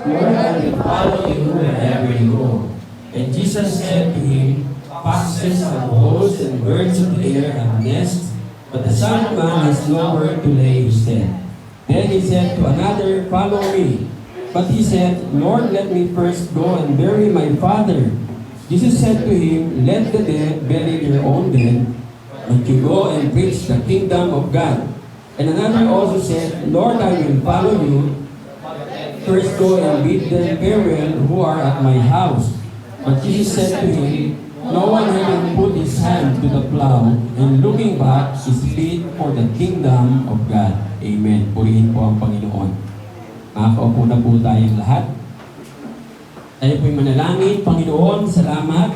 Lord, I will follow you wherever you go. And Jesus said to him, Foxes have holes and birds of the air have nests, but the Son of Man has nowhere to lay his head. Then he said to another, Follow me. But he said, Lord, let me first go and bury my father. Jesus said to him, Let the dead bury their own dead, but you go and preach the kingdom of God. And another also said, Lord, I will follow you. First go and bid them farewell who are at my house. But Jesus said to him, No one having put his hand to the plow and looking back is fit for the kingdom of God. Amen. Purihin po ang Panginoon. Makakaupo na po tayong lahat. Tayo po'y manalangin. Panginoon, salamat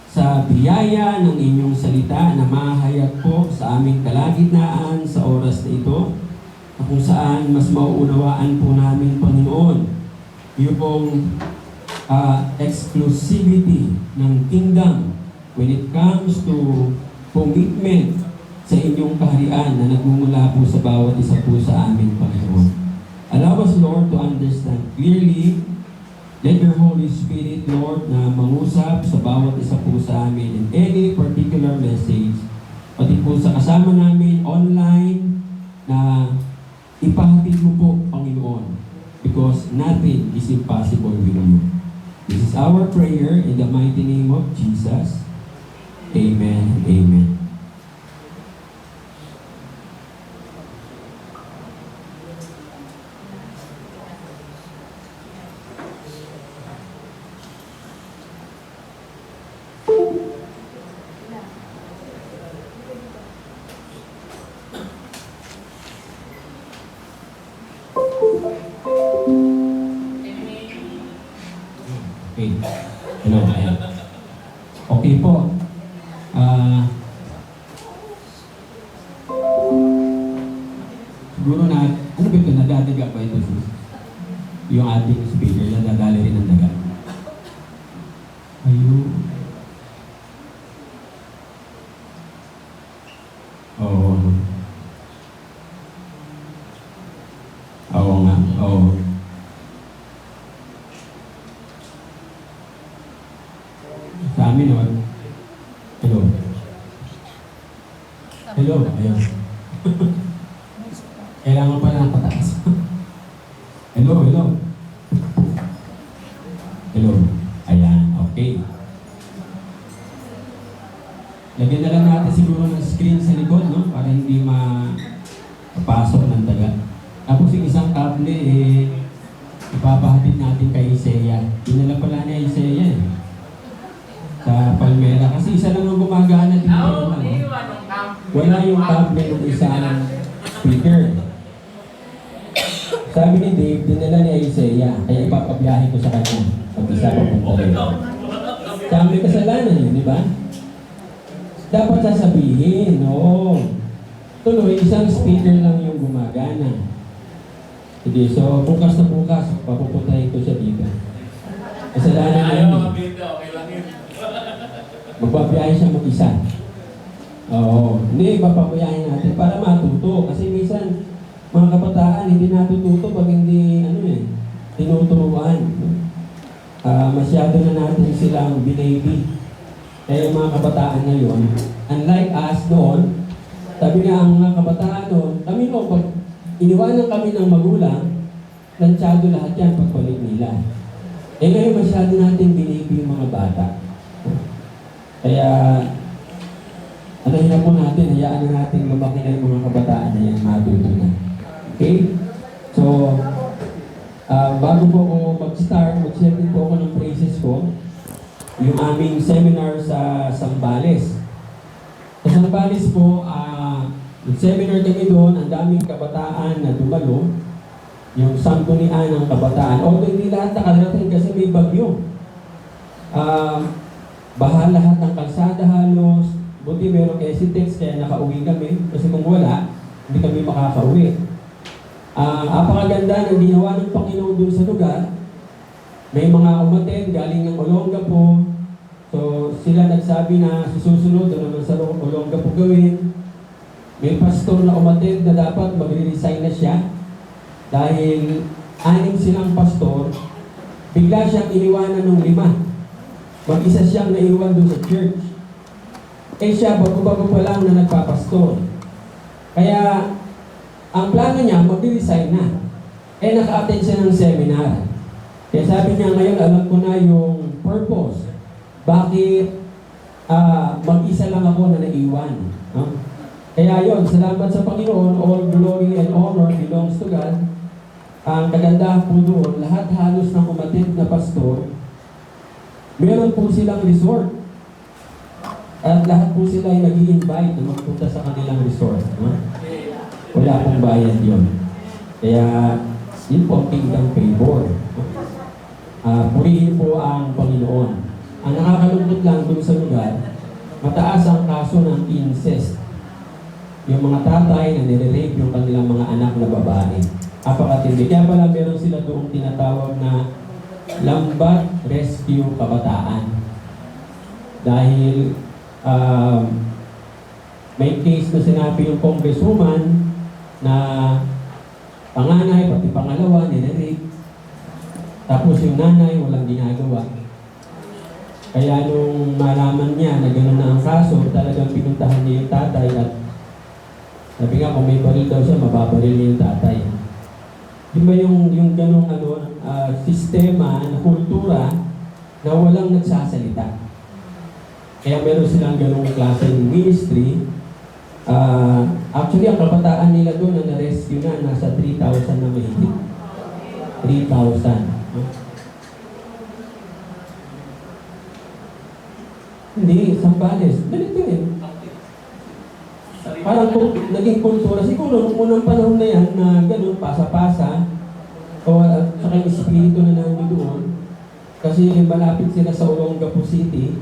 sa biyaya ng inyong salita na mahayag po sa aming kalagitnaan sa oras na ito, na kung saan mas mauunawaan po namin, Panginoon, yung pong exclusivity ng kingdom when it comes to commitment sa inyong kaharian na nagmumula po sa bawat isa po sa amin, Panginoon. Allow us, Lord, to understand clearly. Let your Holy Spirit, Lord, na mangusap sa bawat isa po sa amin in any particular message, pati po sa kasama namin online, na ipahatid mo po, Panginoon, because nothing is impossible with you. This is our prayer in the mighty name of Jesus. Amen. Amen. Okay. Hello. Ayan. Okay po. Siguro na, ano ba ito? Nadadaga ba ito, sis? Yung ating speaker, nadadali rin ng daga. Ayun. Oo. Oo nga. Oo. Sa amin naman. Hello. Hello. Ayun. Kailangan pa na pataas. Hello, hello. Hello. Ayan, okay. Lagyan na lang natin siguro ng screen sa likod, no? Para hindi mapasok ng daga. Tapos yung isang kable, ipapahatid natin kay Isaiah. Dinala pala niya Isaiah sa Palmera. Kasi isa lang ang gumagana dito. Wala yung kable ng isang speaker. Sabi ni Dave, dinala niya Isaiah. Kaya ipapabiyahe ko sa kanya. Pag-isa papunta rin. Sabi kasalanan yun, di ba? Dapat sasabihin, no. Tuloy, isang speaker lang yung gumagana. Sige, so bukas na bukas, papupuntahin ko siya dito. Kasalanan na yun. Magpapabiyahe siya mag-isa. Oo. Hindi, papabiyahe natin para matuto. Kasi minsan, mga kabataan, hindi natututo pag hindi, tinuturuan. Masyado na natin silang binaby. Kaya mga kabataan ngayon, unlike us noon, sabi nga ang mga kabataan noon, kami noon, pag iniwanan kami ng magulang, lansyado lahat yan pagbalik nila. Ngayon masyado natin binaby yung mga bata. Kaya, na po natin, hayaan na natin lumaki na yung mga kabataan na yan, matuto na. Okay? So, bago po ako mag-start, mag-share din po ako ng praises ko. Yung aming seminar sa Zambales. Sa Zambales po, yung seminar kami doon, ang daming kabataan na dumalo. Yung sanggunian ng kabataan. Although hindi lahat nakarating kasi may bagyo. Baha lahat ng kalsada halos. Buti meron Esitex kaya nakauwi kami. Kasi kung wala, hindi kami makakauwi. Apakaganda ng ginawa ng Panginoon doon sa lugar. May mga umaten galing ng Olongapo. So sila nagsabi na susunod na naman sa Olongapo gawin. May pastor na umaten na dapat magre-resign na siya. Dahil 6 silang pastor, bigla siyang iniwanan ng 5. Mag-isa siyang naiwan doon sa church. Eh siya, bago-bago pa lang na nagpapastor. Kaya, ang plano niya, mag-resign na. Eh, naka-attend siya ng seminar. Kaya sabi niya, ngayon, alam ko na yung purpose. Bakit mag-isa lang ako na naiwan? No? Kaya yon, salamat sa Panginoon, all glory and honor belongs to God. Ang kagandahan po doon, lahat halos ng umatid na pastor, meron po silang resort. At lahat po sila ay nag-i-invite na magpunta sa kanilang resort. No? Wala pong bayad yun. Kaya, yun po ang kingdom favor. Purihin po ang Panginoon. Ang nakakalungkot lang doon sa lugar, mataas ang kaso ng incest. Yung mga tatay na nire-rape yung kanilang mga anak na babae. Apakatindi. Kaya pala meron sila doong tinatawag na Lambat Rescue Kabataan. Dahil may case na sinabi yung congresswoman na panganay, pati pangalawa, nire-rape. Tapos yung nanay, walang ginagawa. Kaya nung malaman niya na gano'n na ang kaso, talagang pinuntahan niya yung tatay at sabi nga, kung may baril daw siya, mababaril niya yung tatay. Di ba yung gano'ng sistema na kultura na walang nagsasalita? Kaya meron silang gano'ng klaseng ministry. Actually, ang kabataan nila doon na na-rescue na, nasa 3,000 na mahigit. 3,000. Hindi, Sambales. Ganito eh. Parang naging kultura. Siguro, nung unang panahon na yan, na gano'n, pasa-pasa, o saka yung espiritu na nandiyo doon, kasi malapit sila sa Olongapo City,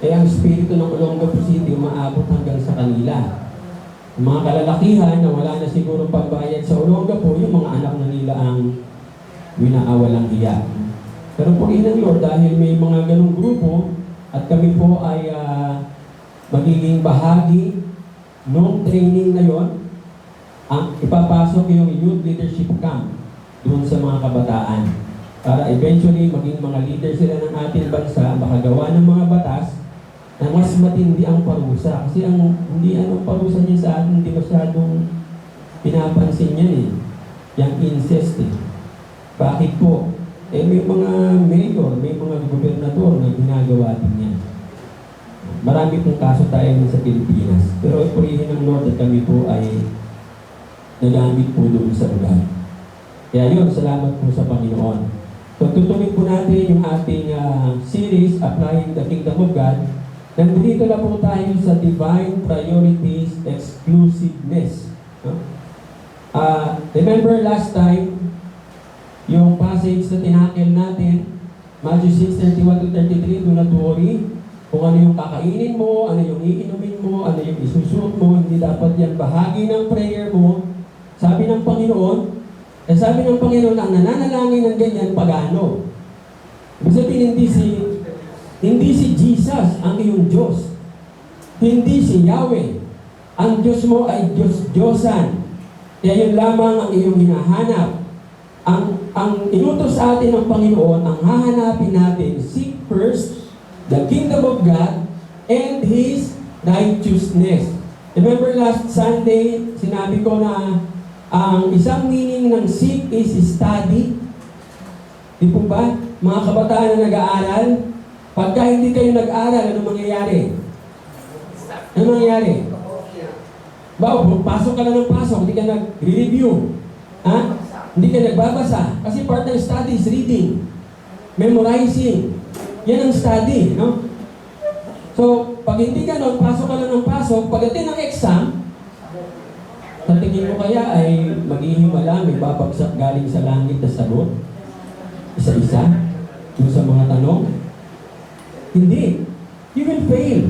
ang espiritu ng Olongapo City umaabot hanggang sa kanila. Yung mga kalalakihan na wala na siguro pagbayad sa Olongapo, yung mga anak na nila ang winaawalang hiya. Pero po ng Lord, dahil may mga ganong grupo, at kami po ay magiging bahagi nung training na yon, ang ipapasok yung youth leadership camp doon sa mga kabataan para eventually maging mga leader sila ng ating bansa, makagawa ng mga batas na mas matindi ang parusa. Kasi ang hindi anong parusa niya sa atin, hindi masyadong pinapansin yan eh. Yung incest eh. Bakit po? May mga mayor, may mga gobernador na ginagawa din yan. Marami pong kaso tayo sa Pilipinas. Pero purihin ng Lord at kami po ay nagamit po doon sa lugar. Kaya yun, salamat po sa Panginoon. So tutuloy po natin yung ating series, Applying the Kingdom of God. Nandito na po tayo sa Divine Priorities Exclusiveness. Remember last time, yung passage na tinakil natin, Matthew 6:31-33, do not worry kung ano yung kakainin mo, ano yung iinumin mo, ano yung isusuot mo, hindi dapat yan bahagi ng prayer mo. Sabi ng Panginoon, ang nananalangin ng ganyan, pagano. Ibig sabihin, hindi si Jesus ang iyong Diyos. Hindi si Yahweh. Ang Diyos mo ay Diyos-Diyosan. Kaya yun lamang ang iyong hinahanap. Ang inutos sa atin ng Panginoon, ang hahanapin natin, seek first the kingdom of God and His righteousness. Remember last Sunday, sinabi ko na ang isang meaning ng seek is study. Di po ba? Mga kabataan na nag-aaral, pagka hindi kayo nag-aaral, ano mangyayari? Ano mangyayari? Pasok ka lang ng pasok, hindi ka nag-review. Hindi ka nagbabasa. Kasi part ng study is reading, memorizing. Yan ang study, no? So, pag hindi ka nun, pasok ka lang ng pasok, pagdating ng exam, sa tingin mo kaya ay maghihimala, may babagsak galing sa langit na sagot? Isa-isa? Yung sa mga tanong? Hindi. You will fail.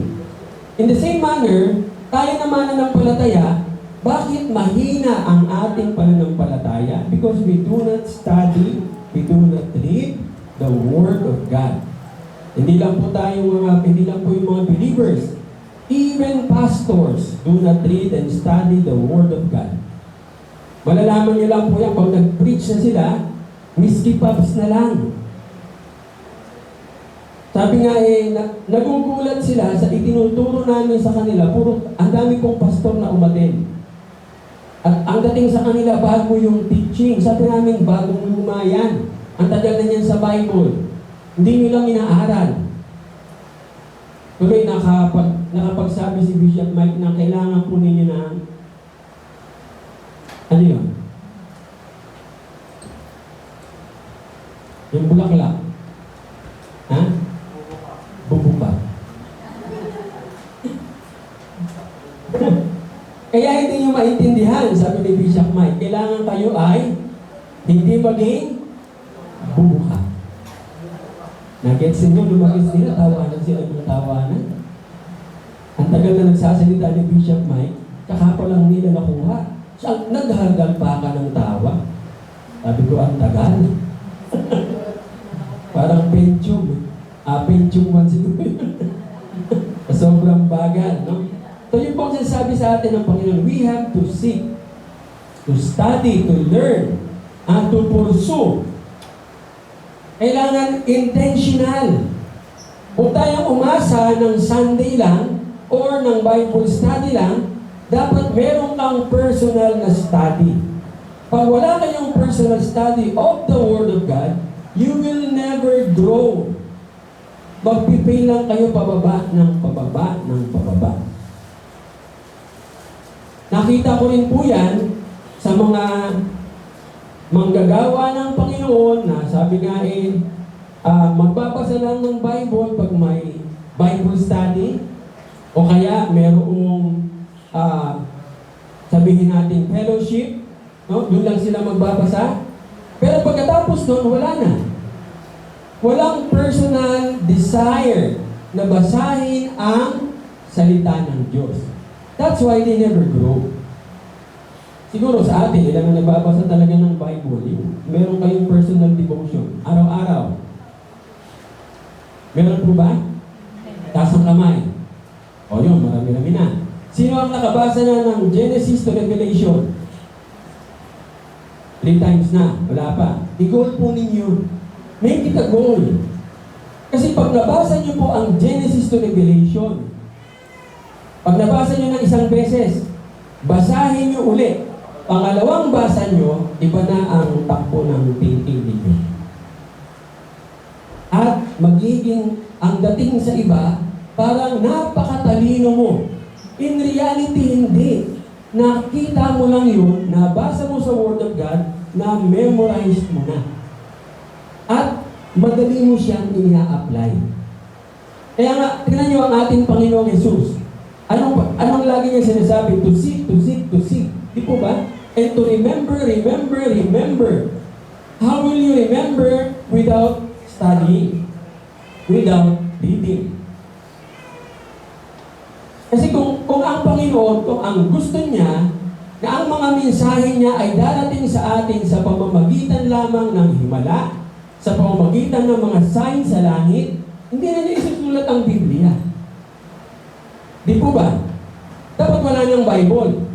In the same manner, tayo naman nanampalataya, bakit mahina ang ating pananampalataya? Because we do not study, we do not read the Word of God. Hindi lang po yung mga believers. Even pastors do not read and study the Word of God. Malalaman niyo lang po yan, pag nag-preach na sila, whiskey pops na lang. Sabi nga nagugulat sila sa itinuturo namin sa kanila, ang dami pong pastor na umaten. At ang dating sa kanila, bago yung teaching. Sabi namin, bagong luma yan. Ang tagal na yan sa Bible. Hindi nyo lang inaaral. Tuloy, nakapagsabi si Bishop Mike na kailangan po ninyo na, ano yun? Yung bulaklak. Ha? Bubuka. Kaya hindi nyo maintindihan, sabi ni Bishop Mike, kailangan kayo ay hindi maging bubuka. Nag-gets nyo, lumagis nila, tawanan sila ng tawanan. Ang tagal na nagsasalita ni Bishop Mike, kakapa lang nila nakuha. Siya, naghargal pa ka ng tawa. Sabi ko, ang tagal. Parang Pentium. Pentium 1 siguro. Sobrang bagal, no? So yung pong sinasabi sa atin ng Panginoon, we have to seek, to study, to learn, and to pursue. Kailangan intentional. Huwag tayong umasa ng Sunday lang or ng Bible study lang, dapat meron kang personal na study. Pag wala kayong personal study of the Word of God, you will never grow. Magpipay lang kayo pababa ng pababa ng pababa. Nakita ko rin po yan sa mga manggagawa ng Panginoon na sabi nga magbabasa lang ng Bible pag may Bible study o kaya merong sabihin natin fellowship, no? Doon lang sila magbabasa. Pero pagkatapos doon, wala na. Walang personal desire na basahin ang salita ng Diyos. That's why they never grow. Siguro sa atin, ilang na nagbabasa talaga ng Bible, meron kayong personal devotion, araw-araw. Meron po ba? Taas ang kamay. O yun, marami-rami na. Sino ang nakabasa na ng Genesis to Revelation? 3 times na, wala pa. I-goal po ninyo. Make it a goal. Kasi pag nabasa nyo po ang Genesis to Revelation, pag nabasa nyo ng isang beses, basahin nyo ulit. Pangalawang basa nyo, iba na ang takbo ng thinking ninyo. At magiging ang dating sa iba, parang napakatalino mo. In reality, hindi. Nakita mo lang yun, nabasa mo sa Word of God, na memorize mo na. At madali mo siyang i-apply. Kaya nga, tingnan nyo ang ating Panginoong Jesus. Anong lagi niya sinasabi? To seek, to seek, to seek. Di po ba? And to remember, remember, remember. How will you remember without studying? Without reading? Kasi kung ang Panginoon, kung ang gusto niya, na ang mga mensahe niya ay darating sa atin sa pamamagitan lamang ng himala, sa pamamagitan ng mga sign sa langit, hindi na niya isusulat ang Biblia. Di po ba? Dapat wala niyang Bible.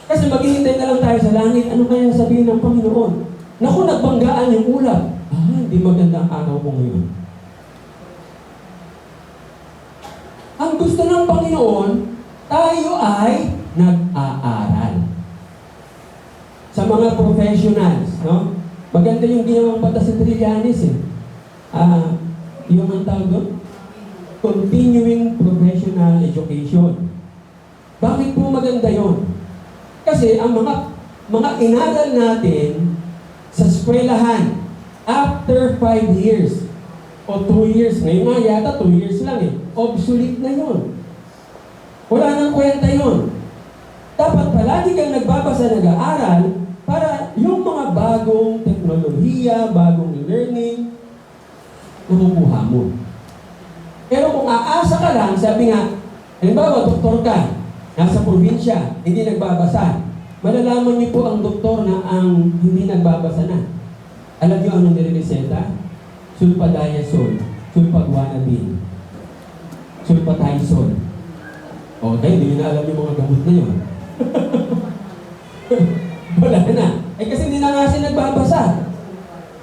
Kasi maghihintay na lang tayo sa langit, ano kaya sabihin ng Panginoon? Naku, nagbanggaan yung ulap. Hindi maganda ang araw mo ngayon. Ang gusto ng Panginoon, tayo ay nag-aaral. Sa mga professionals, no? Maganda yung ginawang batas sa Trillanes yung ang tawag doon? Continuing professional education. Bakit po maganda yon? Kasi ang mga inaral natin sa eskwelahan, after 5 years o 2 years, ngayon nga yata 2 years lang obsolete na yon. Wala nang kwenta yon. Dapat palagi kang nagbabasa, nag-aaral para yung mga bagong teknolohiya, bagong learning, nakukuha mo. Pero kung aasa ka lang, sabi nga, halimbawa, doktor ka, nasa probinsya, hindi nagbabasa. Malalaman niyo po ang doktor na ang hindi nagbabasa na. Alam niyo anong nire-reseta? Sulfadiazole, sulfaguanabine, sulfatizole. Okay, hindi na alam yung mga gamot na yun. Wala na. Kasi hindi na nga siya nagbabasa.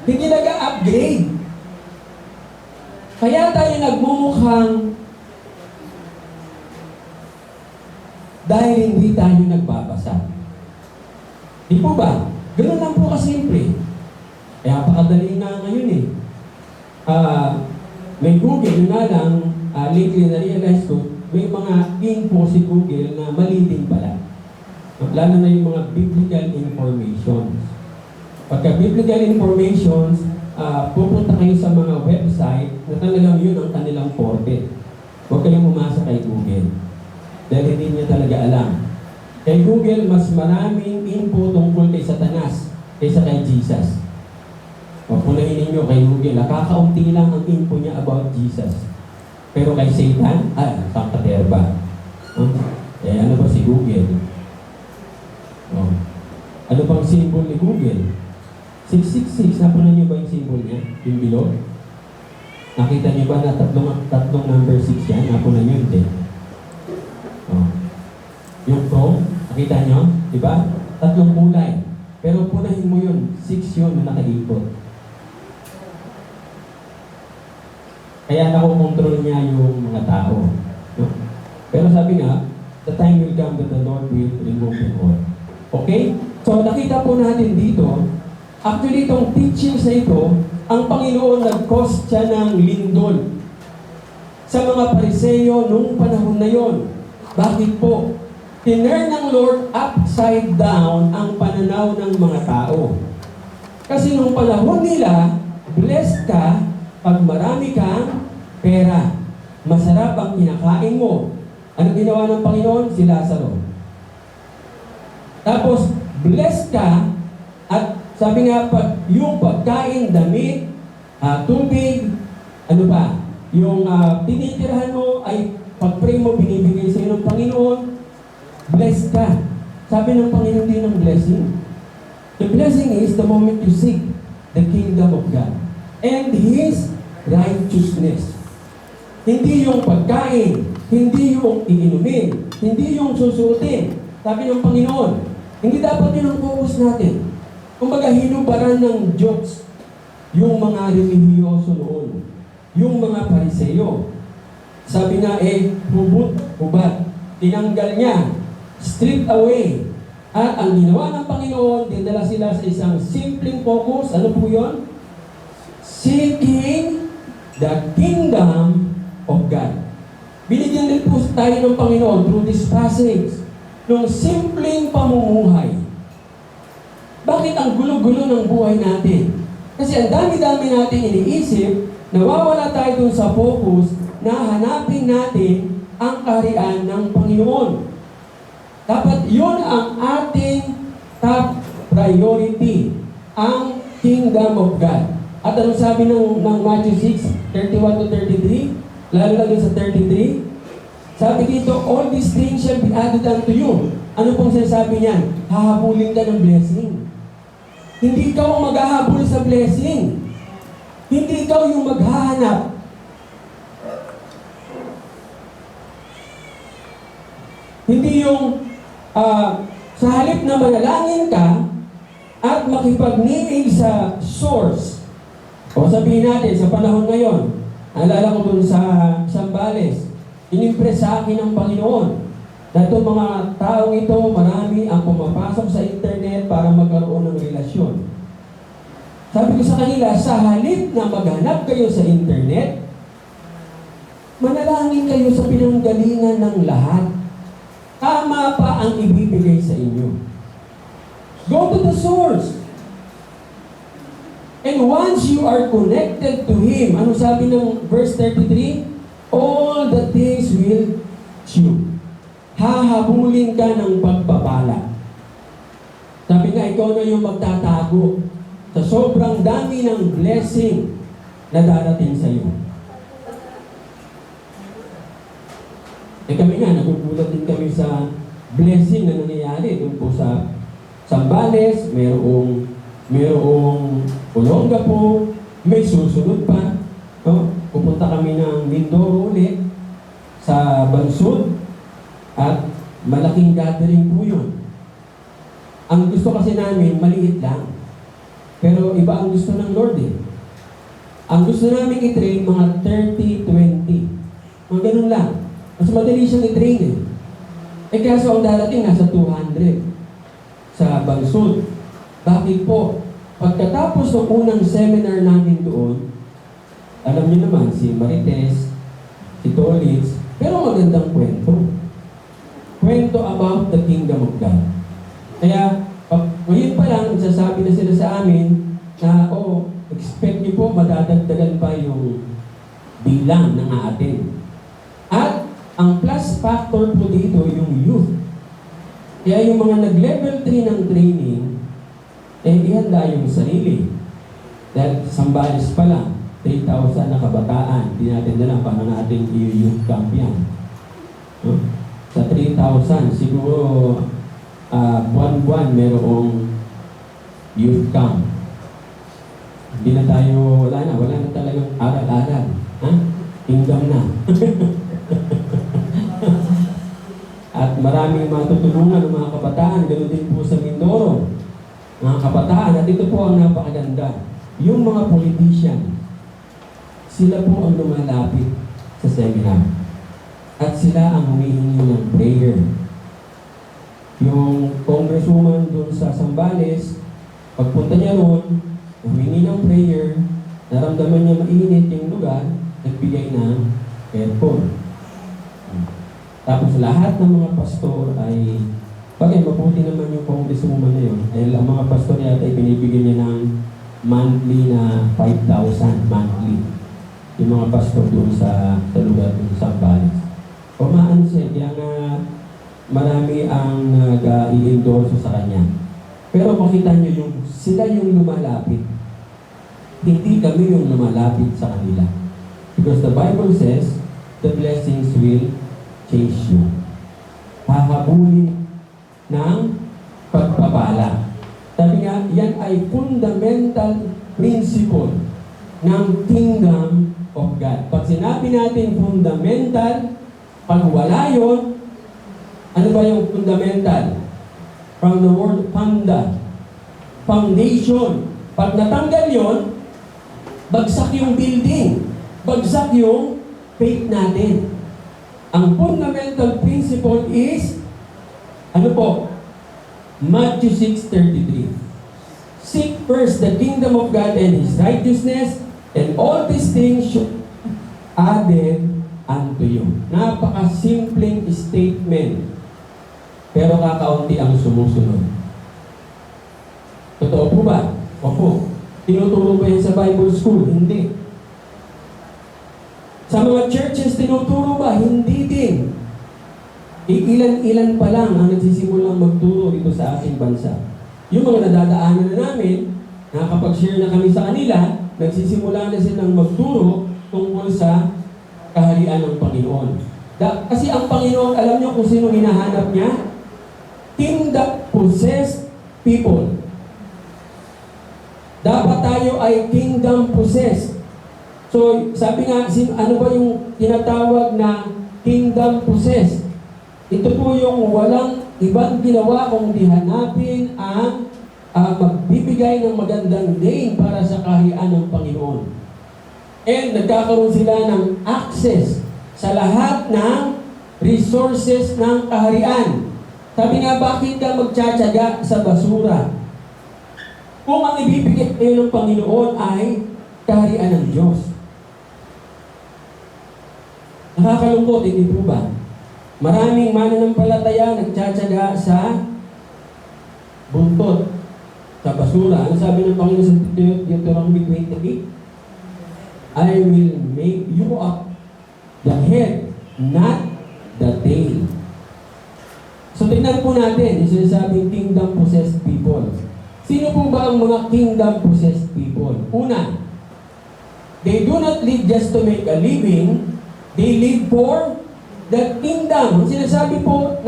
Hindi nag-upgrade. Kaya tayo nagmumukhang dahil hindi tayo nagbabasa. Di po ba? Ganun lang po kasimple. Kaya pakadali nga ngayon eh. May Google, yun nga lang, lately na-realize ko, may mga info si Google na mali din pala. Lalo na yung mga biblical informations. Pagka biblical informations, pupunta kayo sa mga website na talagang yun ang kanilang forte. Huwag kayong umasa kay Google. Dahil hindi niya talaga alam. Kay Google, mas maraming info tungkol kay Satanas kaysa kay Jesus. Punahin ninyo kay Google, kakaunti lang ang info niya about Jesus. Pero kay Satan, pangkaterba. Ano ba si Google? Ano bang symbol ni Google? 666, napunan niyo ba yung symbol niya? Yung bilog? Nakita niyo ba na tatlong number 6 yan? Napunan niyo, hindi. Yung Chrome, nakita niyo? Diba? Tatlong kulay. Pero punahin mo yun, 6 yun na nakaikot. Kaya nakokontrol niya yung mga tao. No? Pero sabi nga, the time will come that the Lord will remove them all. Okay? So nakita po natin dito, actually itong teachings na ito, ang Panginoon nag-cause siya ng lindol sa mga Pariseyo nung panahon na yon. Bakit po? Tinurn ng Lord upside down ang pananaw ng mga tao. Kasi nung panahon nila, blessed ka pag marami kang pera. Masarap ang kinakain mo. Ano ginawa ng Panginoon? Si Lazaro. Tapos, blessed ka at sabi nga, yung pagkain, damit, tubig, ano ba? Yung tinitirahan mo ay pag-pray mo, binibigay sa iyo ng Panginoon, blessed ka. Sabi ng Panginoon din ng blessing. The blessing is the moment you seek the kingdom of God and His righteousness. Hindi yung pagkain, hindi yung iinumin, hindi yung susuotin. Sabi ng Panginoon, hindi dapat yun ang focus natin. Kumbaga, hinubaran ng Diyos yung mga relihiyoso noon, yung mga Pariseyo. Sabi nga hubad, tinanggal niya, stripped away. At ang ginawa ng Panginoon, dinala sila sa isang simpleng focus. Ano po yun? Seeking the kingdom of God. Binigyan din po tayo ng Panginoon through this passage ng simpleng pamumuhay. Bakit ang gulo-gulo ng buhay natin? Kasi ang dami-dami natin iniisip, nawawala tayo dun sa focus na hanapin natin ang kaharian ng Panginoon. Dapat yun ang ating top priority, ang kingdom of God. At ano sabi ng Matthew 6, 31 to 33? Lalo lang sa 33, sabi dito, all these things shall be added unto you. Ano pong sinasabi niyan? Hahabulin ka ng blessing. Hindi ikaw ang maghahabol sa blessing. Hindi ikaw yung maghahanap. Hindi yung sa halip na manalangin ka at makipagniig sa source. O sabihin natin, sa panahon ngayon, naalala ko dun sa Sambales, inimpress sa akin ng Panginoon na itong mga taong ito, marami ang pumapasok sa internet para magkaroon ng relasyon. Sabi ko sa kanila, sa halip na maghanap kayo sa internet, manalangin kayo sa pinanggalingan ng lahat. Tama pa ang ibibigay sa inyo. Go to the source. And once you are connected to Him, ano sabi ng verse 33? All the things will you. Hahabulin ka ng pagpapala. Sabi nga, ikaw na yung magtatago sa sobrang dami ng blessing na darating sa iyo. Kami nga, nagugulat din kami sa blessing na nangyayari doon po sa Sambales, mayroong Olongapo, may susunod pa. No? Pupunta kami ng Mindoro ulit sa Bansud at malaking gathering po yun. Ang gusto kasi namin, maliit lang. Pero iba ang gusto ng Lord eh. Ang gusto namin i-train, mga 30-20. Mga ganun lang. Mas madali siyang i-train eh. Eh kaso ang darating nasa 200 sa Bansod. Bakit po? Pagkatapos ng unang seminar namin doon, alam niyo naman, si Marites, si Tolitz, pero magandang kwento. Kwento about the kingdom of God. Kaya, ngayon pa lang, sasabi na sila sa amin na, expect niyo po, madadagdagan pa yung bilang ng aatin. At, ang plus factor po dito, yung youth. Kaya yung mga nag-level 3 ng training, ihanda yung sarili. Dahil Sambales pa lang, 3,000 na kabataan. Hindi natin na lang paano natin i-youth camp yan. No? Sa 3,000, siguro buwan-buwan merong youth camp. Hindi na tayo, wala na talagang aral-aral. Ha? Kingdom na. At maraming matutulungan ng mga kabataan, ganoon din po sa Mindoro. Mga kabataan, at ito po ang napakaganda. Yung mga politician, sila po ang lumalapit sa seminar. At sila ang humihingi ng prayer. Yung congresswoman doon sa Sambales, pagpunta niya roon, humingi ng prayer, naramdaman niya mainit yung lugar, nagbigay ng aircon. Tapos lahat ng mga pastor ay, bagay mabuti naman yung congresswoman na yun, ay ang mga pastor yata ay binibigyan niya ng monthly na 5,000 monthly. Yung mga pastor doon sa lugar doon sa Sambales. Kumaan siya, kaya nga marami ang nag-i-endorse sa kanya. Pero makita niyo yung sila yung lumalapit. Hindi kami yung lumalapit sa kanila. Because the Bible says, the blessings will change you. Hahabulin ng pagpapala. Sabi nga, yan ay fundamental principle ng kingdom of God. Pag sinabi natin fundamental, pag wala yun, ano ba yung fundamental? From the word funda, foundation. Pag natanggal yun, bagsak yung building, bagsak yung faith natin. Ang fundamental principle is, ano po? Matthew 6:33. Seek first the kingdom of God and His righteousness, and all these things should be added unto you. Napaka-simpleng statement, pero kakaunti ang sumusunod. Totoo po ba? Opo. Tinuturo ba yan sa Bible School? Hindi. Sa mga churches, tinuturo ba? Hindi din. Ilan-ilan pa lang ang nagsisimulang magturo dito sa ating bansa. Yung mga nadadaanan na namin, nakakapag-share na kami sa kanila, nagsisimula na silang magturo tungkol sa kaharian ng Panginoon. Kasi ang Panginoon, alam niyo kung sino hinahanap niya? Kingdom-possessed people. Dapat tayo ay kingdom-possessed. So, sabi nga, ano ba yung tinatawag na kingdom possessed? Ito po yung walang ibang ginawa kung di hanapin ang magbibigay ng magandang name para sa kaharian ng Panginoon. And nagkakaroon sila ng access sa lahat ng resources ng kaharian. Sabi nga, bakit ka magtsatsaga sa basura? Kung ang ibibigay kayo ng Panginoon ay kaharian ng Diyos. Nakakalungkot, hindi po ba? Maraming mananampalataya nagtsatsaga sa buntot, sa basura. Ano sabi ng Panginoon sa Deuteronomy 28? I will make you up the head, not the tail. So tingnan po natin, yung sinasabing kingdom-possessed people. Sino po ba ang mga kingdom-possessed people? Una, they do not live just to make a living, they live for the kingdom. Sinasabi po,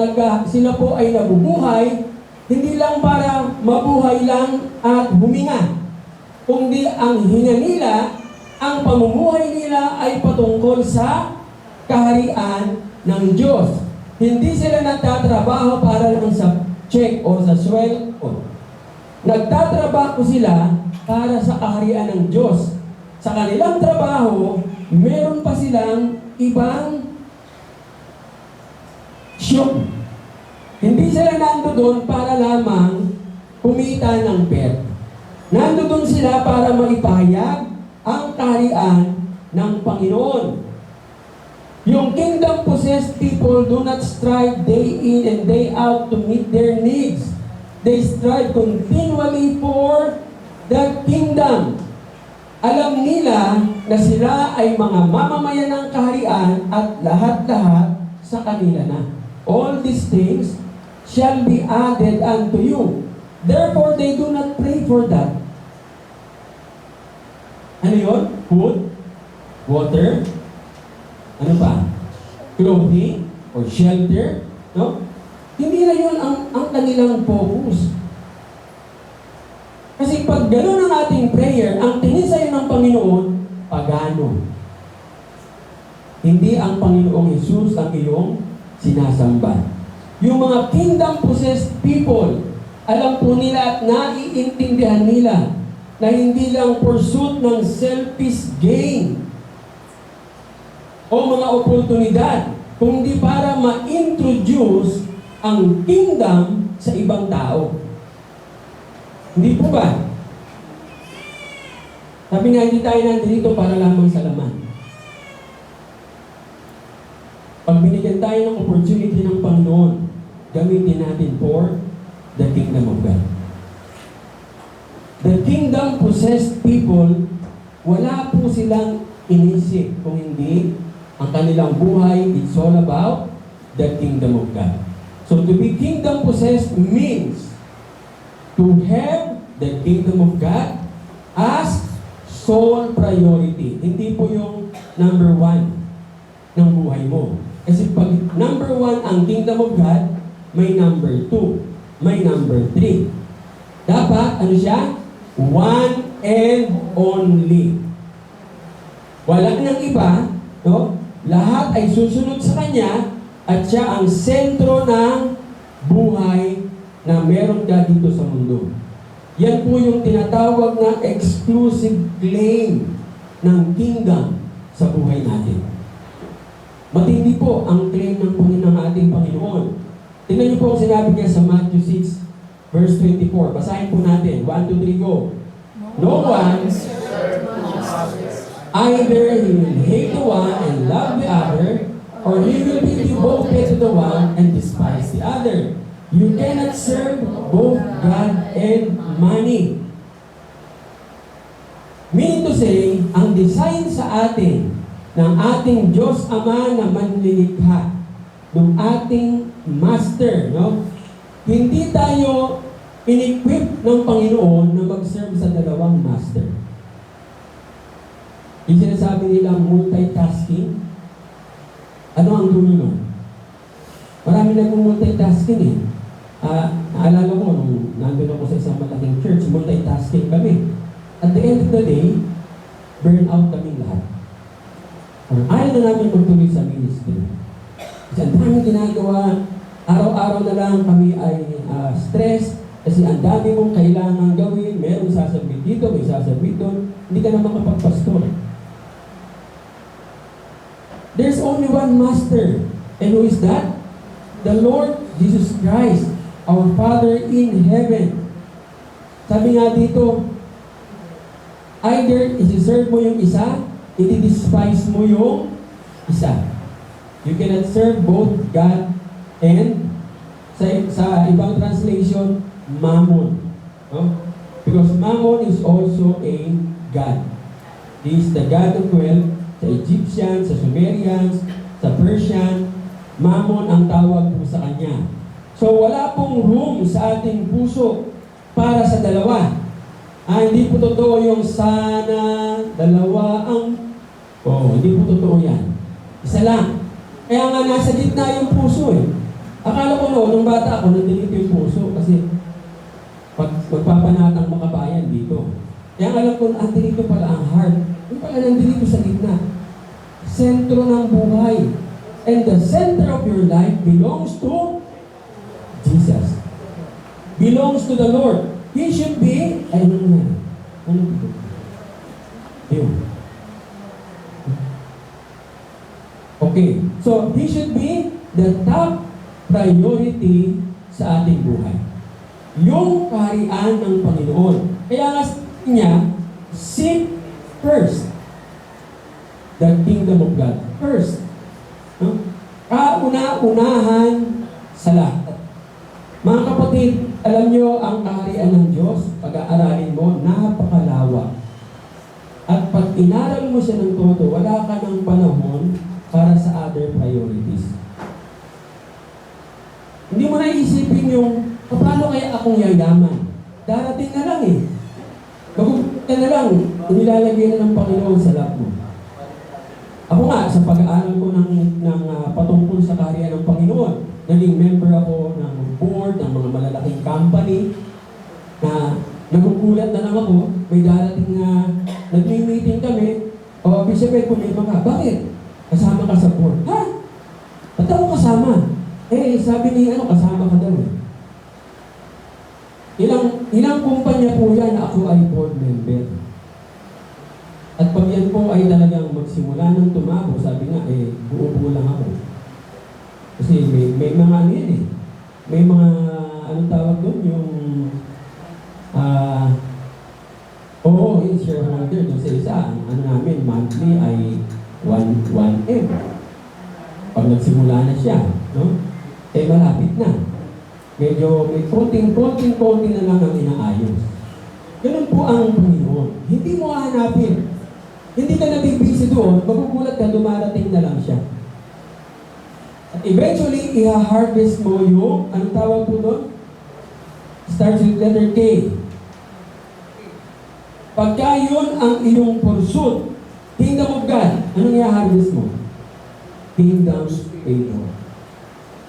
sila po ay nabubuhay, hindi lang para mabuhay lang at huminga. Kundi ang hinga nila, ang pamumuhay nila ay patungkol sa kaharian ng Diyos. Hindi sila nagtatrabaho para lang sa check o sa sweldo. Nagtatrabaho sila para sa kaharian ng Diyos. sa kanilang trabaho, meron pa silang ibang siyok. Hindi sila nandoon para lamang kumita ng pera. Nandoon sila para maipahayag ang kaharian ng Panginoon. Yung kingdom-possessed people do not strive day in and day out to meet their needs. They strive continually for the kingdom. Alam nila na sila ay mga mamamayan ng kaharian at lahat-lahat sa kanila na. All these things shall be added unto you. Therefore, they do not pray for that. Ano yun? Food? Water? Ano pa? Clothing? Or shelter? No? Hindi na yun ang kanilang focus. Kasi pag gano'n ang ating prayer, ang tingin sa'yo ng Panginoon, pagano. Hindi ang Panginoong Jesus ang iyong sinasamba. Yung mga kingdom-possessed people, alam po nila at naiintindihan nila na hindi lang pursuit ng selfish gain o mga oportunidad, kundi para ma-introduce ang kingdom sa ibang tao. Hindi po ba? Sabi nga, hindi tayo nandito para lamang sa laman. Pag binigyan tayo ng opportunity ng Panginoon, gamitin natin for the kingdom of God. The kingdom-possessed people, wala po silang inisip kung hindi ang kanilang buhay, it's all about the kingdom of God. So to be kingdom-possessed means to have the kingdom of God as sole priority. Hindi po yung number one ng buhay mo. Kasi pag number one ang kingdom of God, may number 2, may number 3. Dapat, ano siya? One and only. Walang nang iba, no? Lahat ay susunod sa Kanya at siya ang sentro ng buhay na meron ka dito sa mundo. Yan po yung tinatawag na exclusive claim ng kingdom sa buhay natin. Matindi po ang claim ng ating Panginoon. Tingnan niyo po ang sinabi niya sa Matthew 6, verse 24. Basahin po natin. 1, 2, 3, go. No one, either he will hate the one and love the other, or he will be devoted to the one and despise the other. You cannot serve both God and money. Meaning to say, ang design sa atin ng ating Diyos Ama na manlilikha, ng ating Master, no? Hindi tayo in-equip ng Panginoon na mag-serve sa dalawang Master. Yung sinasabi nila multitasking, ano ang dulo nun? Marami nag-multitasking eh. Naalala ko nung nandun ako sa isang malaking church, multitasking kami. At the end of the day, burn out kami lahat. Ayaw na namin magtuloy sa ministry. Kasi ang daming ginagawa, araw-araw na lang kami ay stress, kasi ang dami mong kailangan gawin, meron sasabit dito, may sasabit doon, hindi ka na makapagpastor. There's only one Master, and who is that? The Lord Jesus Christ, our Father in heaven. Sabi nga dito, either isi-serve mo yung isa, i-despise mo yung isa. You cannot serve both God and sa ibang translation, Mammon. No? Because Mammon is also a God. He is the God of wealth. Sa Egyptians, sa Sumerians, sa Persian, Mammon ang tawag po sa kanya. So wala pong room sa ating puso para sa dalawa. Hindi po totoo yung sana dalawa ang... hindi po totoo yan. Isa lang. Kaya nga nasa gitna yung puso eh. Akala ko nung bata ako, nandito yung puso kasi magpapanatang makabayan dito. Kaya alam ko, nandito pala ang heart. Yung pala nandito sa gitna. Sentro ng buhay. And the center of your life belongs to Jesus. Belongs to the Lord. He should be, ano na? Ano dito? Yun. Okay. So, He should be the top priority sa ating buhay. Yung kaharian ng Panginoon. Kaya nga niya, seek first the kingdom of God. First. No? Kauna-unahan sa lahat. Mga kapatid, alam nyo, ang kaharian ng Diyos, pag-aaralin mo, napakalawak. At pag inaral mo siya ng todo, wala ka ng panahon para sa other priorities. Hindi mo na isipin yung, paano kaya akong yayaman? Darating na lang eh. Magugulat ka na lang, nilalagay na ng Panginoon sa lap mo. Ako nga, sa pag-aaral ko ng patungkol sa kaharian ng Panginoon, naging member ako ng board ng mga malalaking company na nagugulat na lang ako, may darating na nag-meeting kami, o sabihin ko may mga, bakit? Kasama ka sa board. Ha? Ba't ako kasama? Eh, sabi ni kasama ka daw eh. Ilang kumpanya po yan na ako ay board member. At pag yan po ay talagang magsimula ng tumabo, sabi nga, buo-buo lang ako. Kasi may mga ano yan eh. May mga, anong tawag doon? Yung, yung shareholder doon sa isa. Ano namin, monthly ay 1M. Pag nagsimula na siya, no? Malapit na. Medyo may konting na lang ang inaayos. Ganun po ang Panginoon. Hindi mo hahanapin. Hindi ka nabibisi doon, magugulat ka, dumarating na lang siya. At eventually, i-harvest mo yung, anong tawag po doon? Starts with letter K. Pagka yun ang iyong pursuit, kingdom of God, anong i-harvest mo? Kingdom favor.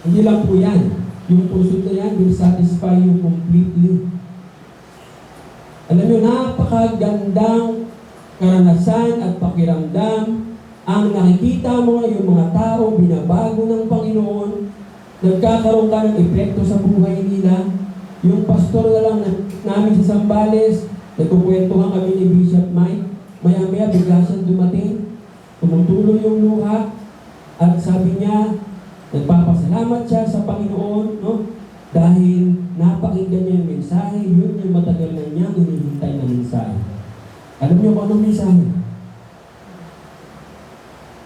Hindi lang po yan. Yung pursuit na yan will satisfy you completely. Alam nyo, napakagandang karanasan at pakiramdam ang nakikita mo yung mga tao binabago ng Panginoon, nagkakaroon ka ng epekto sa buhay nila. Yung pastor na lang namin sa Zambales, nagkukwentuhan kami ni Bishop Mike, maya-maya bigla siyang dumating, tumutuloy yung luha, at sabi niya, nagpapasalamat siya sa Panginoon, no? Dahil napakinggan niya yung mensahe, yun yung matagal na niya hinihintay na mensahe. Alam niyo kung anong mensahe?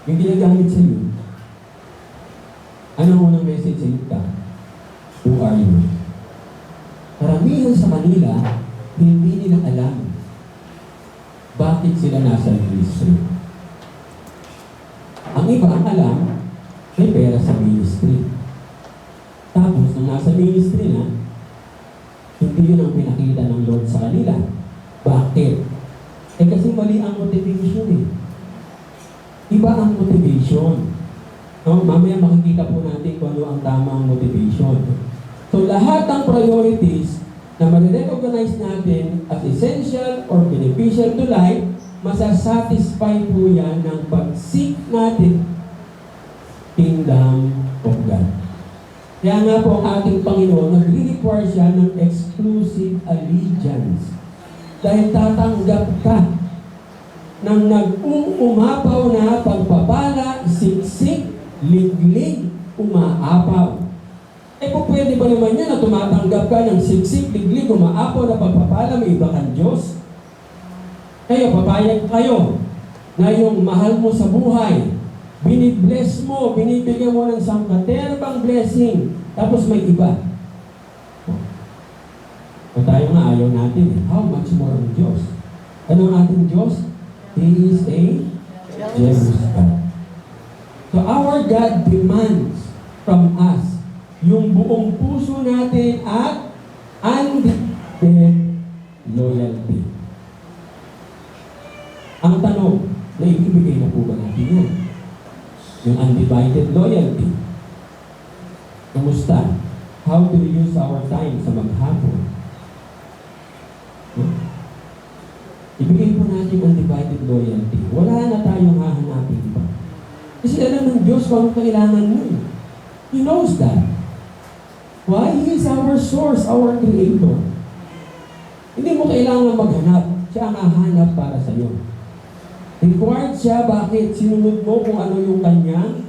Yung ginagamit sa iyo. Anong unang message sa iyo ka? Who are you? Karamihan sa kanila, hindi nila alam bakit sila nasa ministry. Ang iba ang alam, may pera sa ministry. Tapos, nung nasa ministry na, hindi yun ang pinakita ng Lord sa kanila. Bakit? Kasi mali ang motivation eh. Iba ang motivation. No? Mamaya makikita po natin kung ano ang tamang motivation. So, lahat ng priorities na ma-recognize natin as essential or beneficial to life, masasatisfy po yan ng pag-seek natin kingdom of God. Kaya nga po ang ating Panginoon, nag-require siya ng exclusive allegiance. Dahil tatanggap ka ng nag-uumapaw na pagpapala, siksik, liglig, umaapaw. Po pwede ba naman yan na tumatanggap ka ng siksik, liglig, umaapaw na pagpapala, may iba kang Diyos? Kayo, papayag kayo na yung mahal mo sa buhay, binibless mo, binibigyan mo ng sangkaterbang blessing, tapos may iba. O tayo nga, ayaw natin eh. How much more ang Diyos? Ano ang ating Diyos? He is a jealous God. So our God demands from us yung buong puso natin at undivided loyalty. Ang tanong, naibibigay na po ba natin yan? Yung undivided loyalty. Kamusta? How do we use our time sa maghapon? Ibigay po natin ang undivided loyalty. Wala na tayong hahanapin pa. Kasi alam ng Diyos kung anong kailangan mo. He knows that. Why? He is our source, our creator. Hindi mo kailangan maghanap. Siya ang hahanap para sa iyo. Required siya, bakit? Sinunod mo kung ano yung kanyang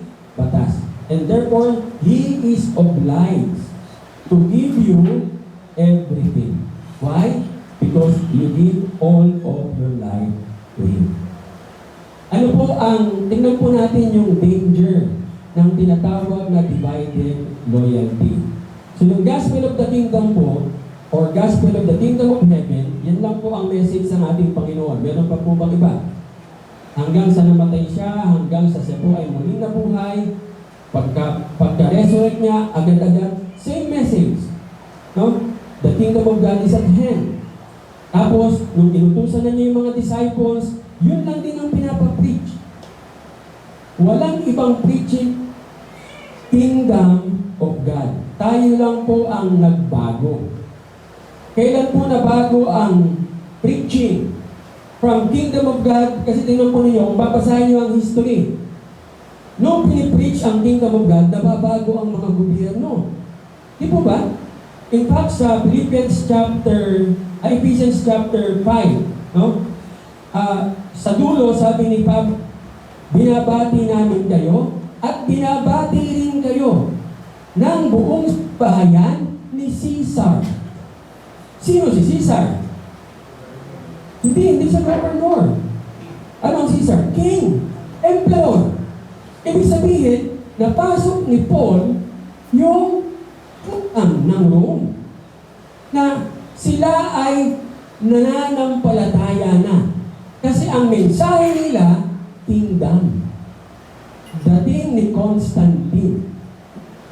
And therefore, He is obliged to give you everything. Why? Because you give all of your life to Him. Ano po tingnan po natin yung danger ng tinatawag na divided loyalty. So yung gospel of the kingdom po, or gospel of the kingdom of heaven, yan lang po ang message ng ating Panginoon. Meron pa po bang iba? Hanggang sa namatay siya, hanggang sa siya po ay muling nabuhay, pagka-resurrect niya, agad-agad, same message. No? The kingdom of God is at hand. Tapos, nung inutusan na niya yung mga disciples, yun lang din ang pinapapreach. Walang ibang preaching, kingdom of God. Tayo lang po ang nagbago. Kailan po nabago ang preaching from kingdom of God? Kasi tingnan po ninyo, kung babasahin niyo ang history, nung pinipreach ang kingdom of God, nababago ang mga gobyerno. Di po ba? In fact, sa Ephesians chapter 5, no? Sa dulo, sabi ni Pab, binabati namin kayo at binabati rin kayo ng buong bahayan ni Caesar. Sino si Caesar? Hindi siya governor. Ano ang Caesar? King, emperor. Ibig sabihin, napasok ni Paul yung ng Rome na sila ay nananampalataya na. Kasi ang mensahe nila, kingdom. Dating ni Constantine,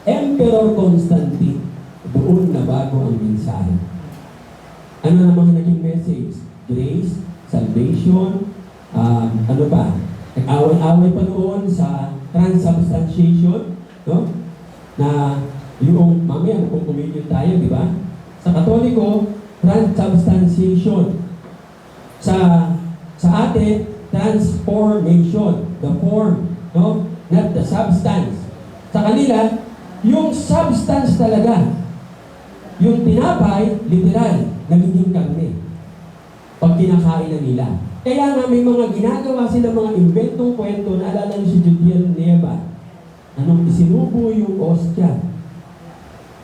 Emperor Constantine, doon na bago ang mensahe. Ano namang naging message? Grace, salvation, ano ba? Nag-away-away pa noon sa transubstantiation, no? Na yung, mamaya kung kumilyon tayo, di ba? Sa Katoliko, transubstantiation. Sa atin, transformation, the form, no? Not the substance. Sa kanila, yung substance talaga. Yung tinapay, literal, nagiging karne. Pag kinakain na nila. Kaya nga may mga ginagawa sila, mga inventong kwento, naalala niyo si Judiel Neva. Anong isinubo yung ostya.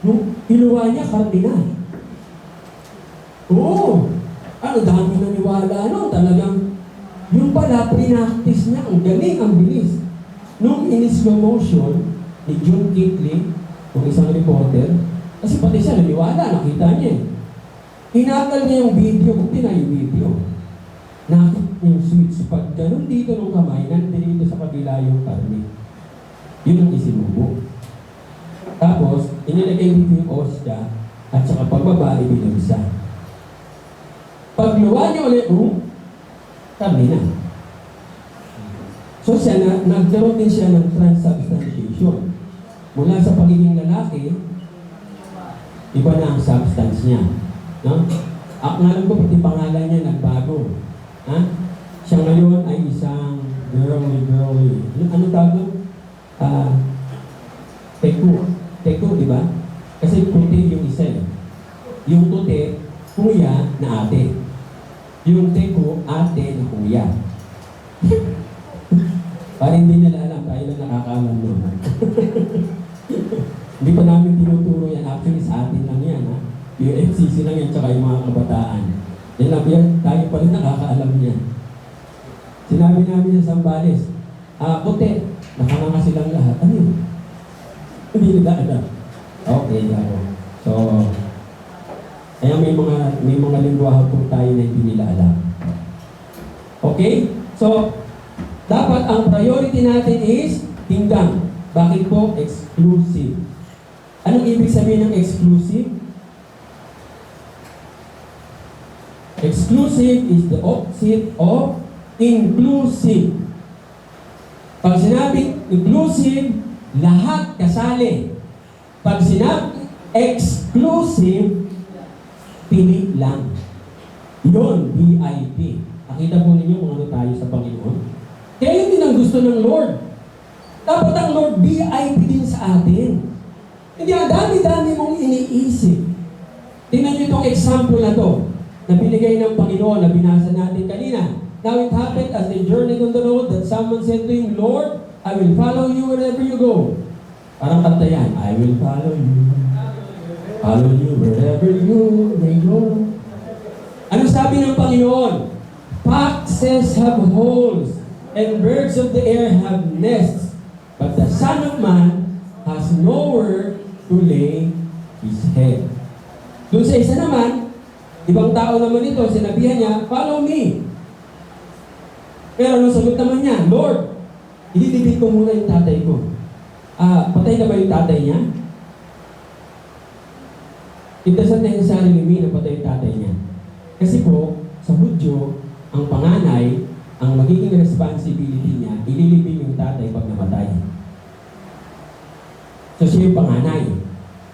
Nung iluwa niya, karne na. Oo. Ano, dami naniwala, no? Talagang, yung pala, pre-practice niya, ang galing, ang bilis. Nung in-slow motion, ni John Kitley, yung isang reporter, kasi pati siya naniwala, nakita niya eh. Hinakal niya yung video, buti na yung video. Nakita niya yung switch. Pag ganun dito ng kamay, nandito sa kabila yung karne. Yun ang isinubo. Tapos, inilagay dito yung ostya, at saka pagbaba, ibinagsa. Pagluwa niya ulit, karne na. So siya, nagkaroon din siya ng transubstantiation. Mula sa pagiging lalaki, iba na ang substance niya. No? Ngayon ko, pati pangalan niya nagbago. Ha? Siya ngayon ay isang girly. Ano tawag? Teku, di ba? Kasi puti yung isa eh. Yung puti, kuya na ate. Yung teku, ate na kuya. Parang hindi nila alam, tayo lang nakakaalam nun. Hindi pa namin tinuturo yan. Actually, sa atin lang yan. Ha? Yung FCC lang yan, tsaka yung mga kabataan. Yan lang yan, tayo pa rin nakakaalam yan. Sinabi namin sa Sambales, puti, nakanganga silang lahat. Ano yun? Hindi nila alam. Okay, ako. So, kaya may mga lingwahe po tayo na hindi nila alam. Okay? So, dapat ang priority natin is kingdom. Bakit po? Exclusive. Anong ibig sabihin ng exclusive? Exclusive is the opposite of inclusive. Pag sinabing inclusive, lahat kasali. Pag sinabing exclusive, pili lang. Yun, VIP. Nakita po ninyo kung ano tayo sa Panginoon. Kaya yun din ang gusto ng Lord. Dapat ang Lord VIP din sa atin. Hindi ang dami-dami mong iniisip. Tingnan niyo itong example na to na binigay ng Panginoon na binasa natin kanina. Now it happened as they journeyed on the road that someone said to him, Lord, I will follow you wherever you go. Parang kanta yan, I will follow you wherever you may go. Ano sabi ng Panginoon? Foxes have holes, and birds of the air have nests, but the Son of Man has nowhere to lay his head. Doon sa isa naman, ibang tao naman ito, sinabihan niya, follow me. Pero anong sagot naman niya? Lord, ililibig ko muna yung tatay ko. Patay na ba yung tatay niya? It doesn't necessarily mean na patay yung tatay niya. Kasi po, sa Hudyo, ang panganay, ang magiging responsibility niya, ililibing yung tatay pag namatay. So siya yung panganay.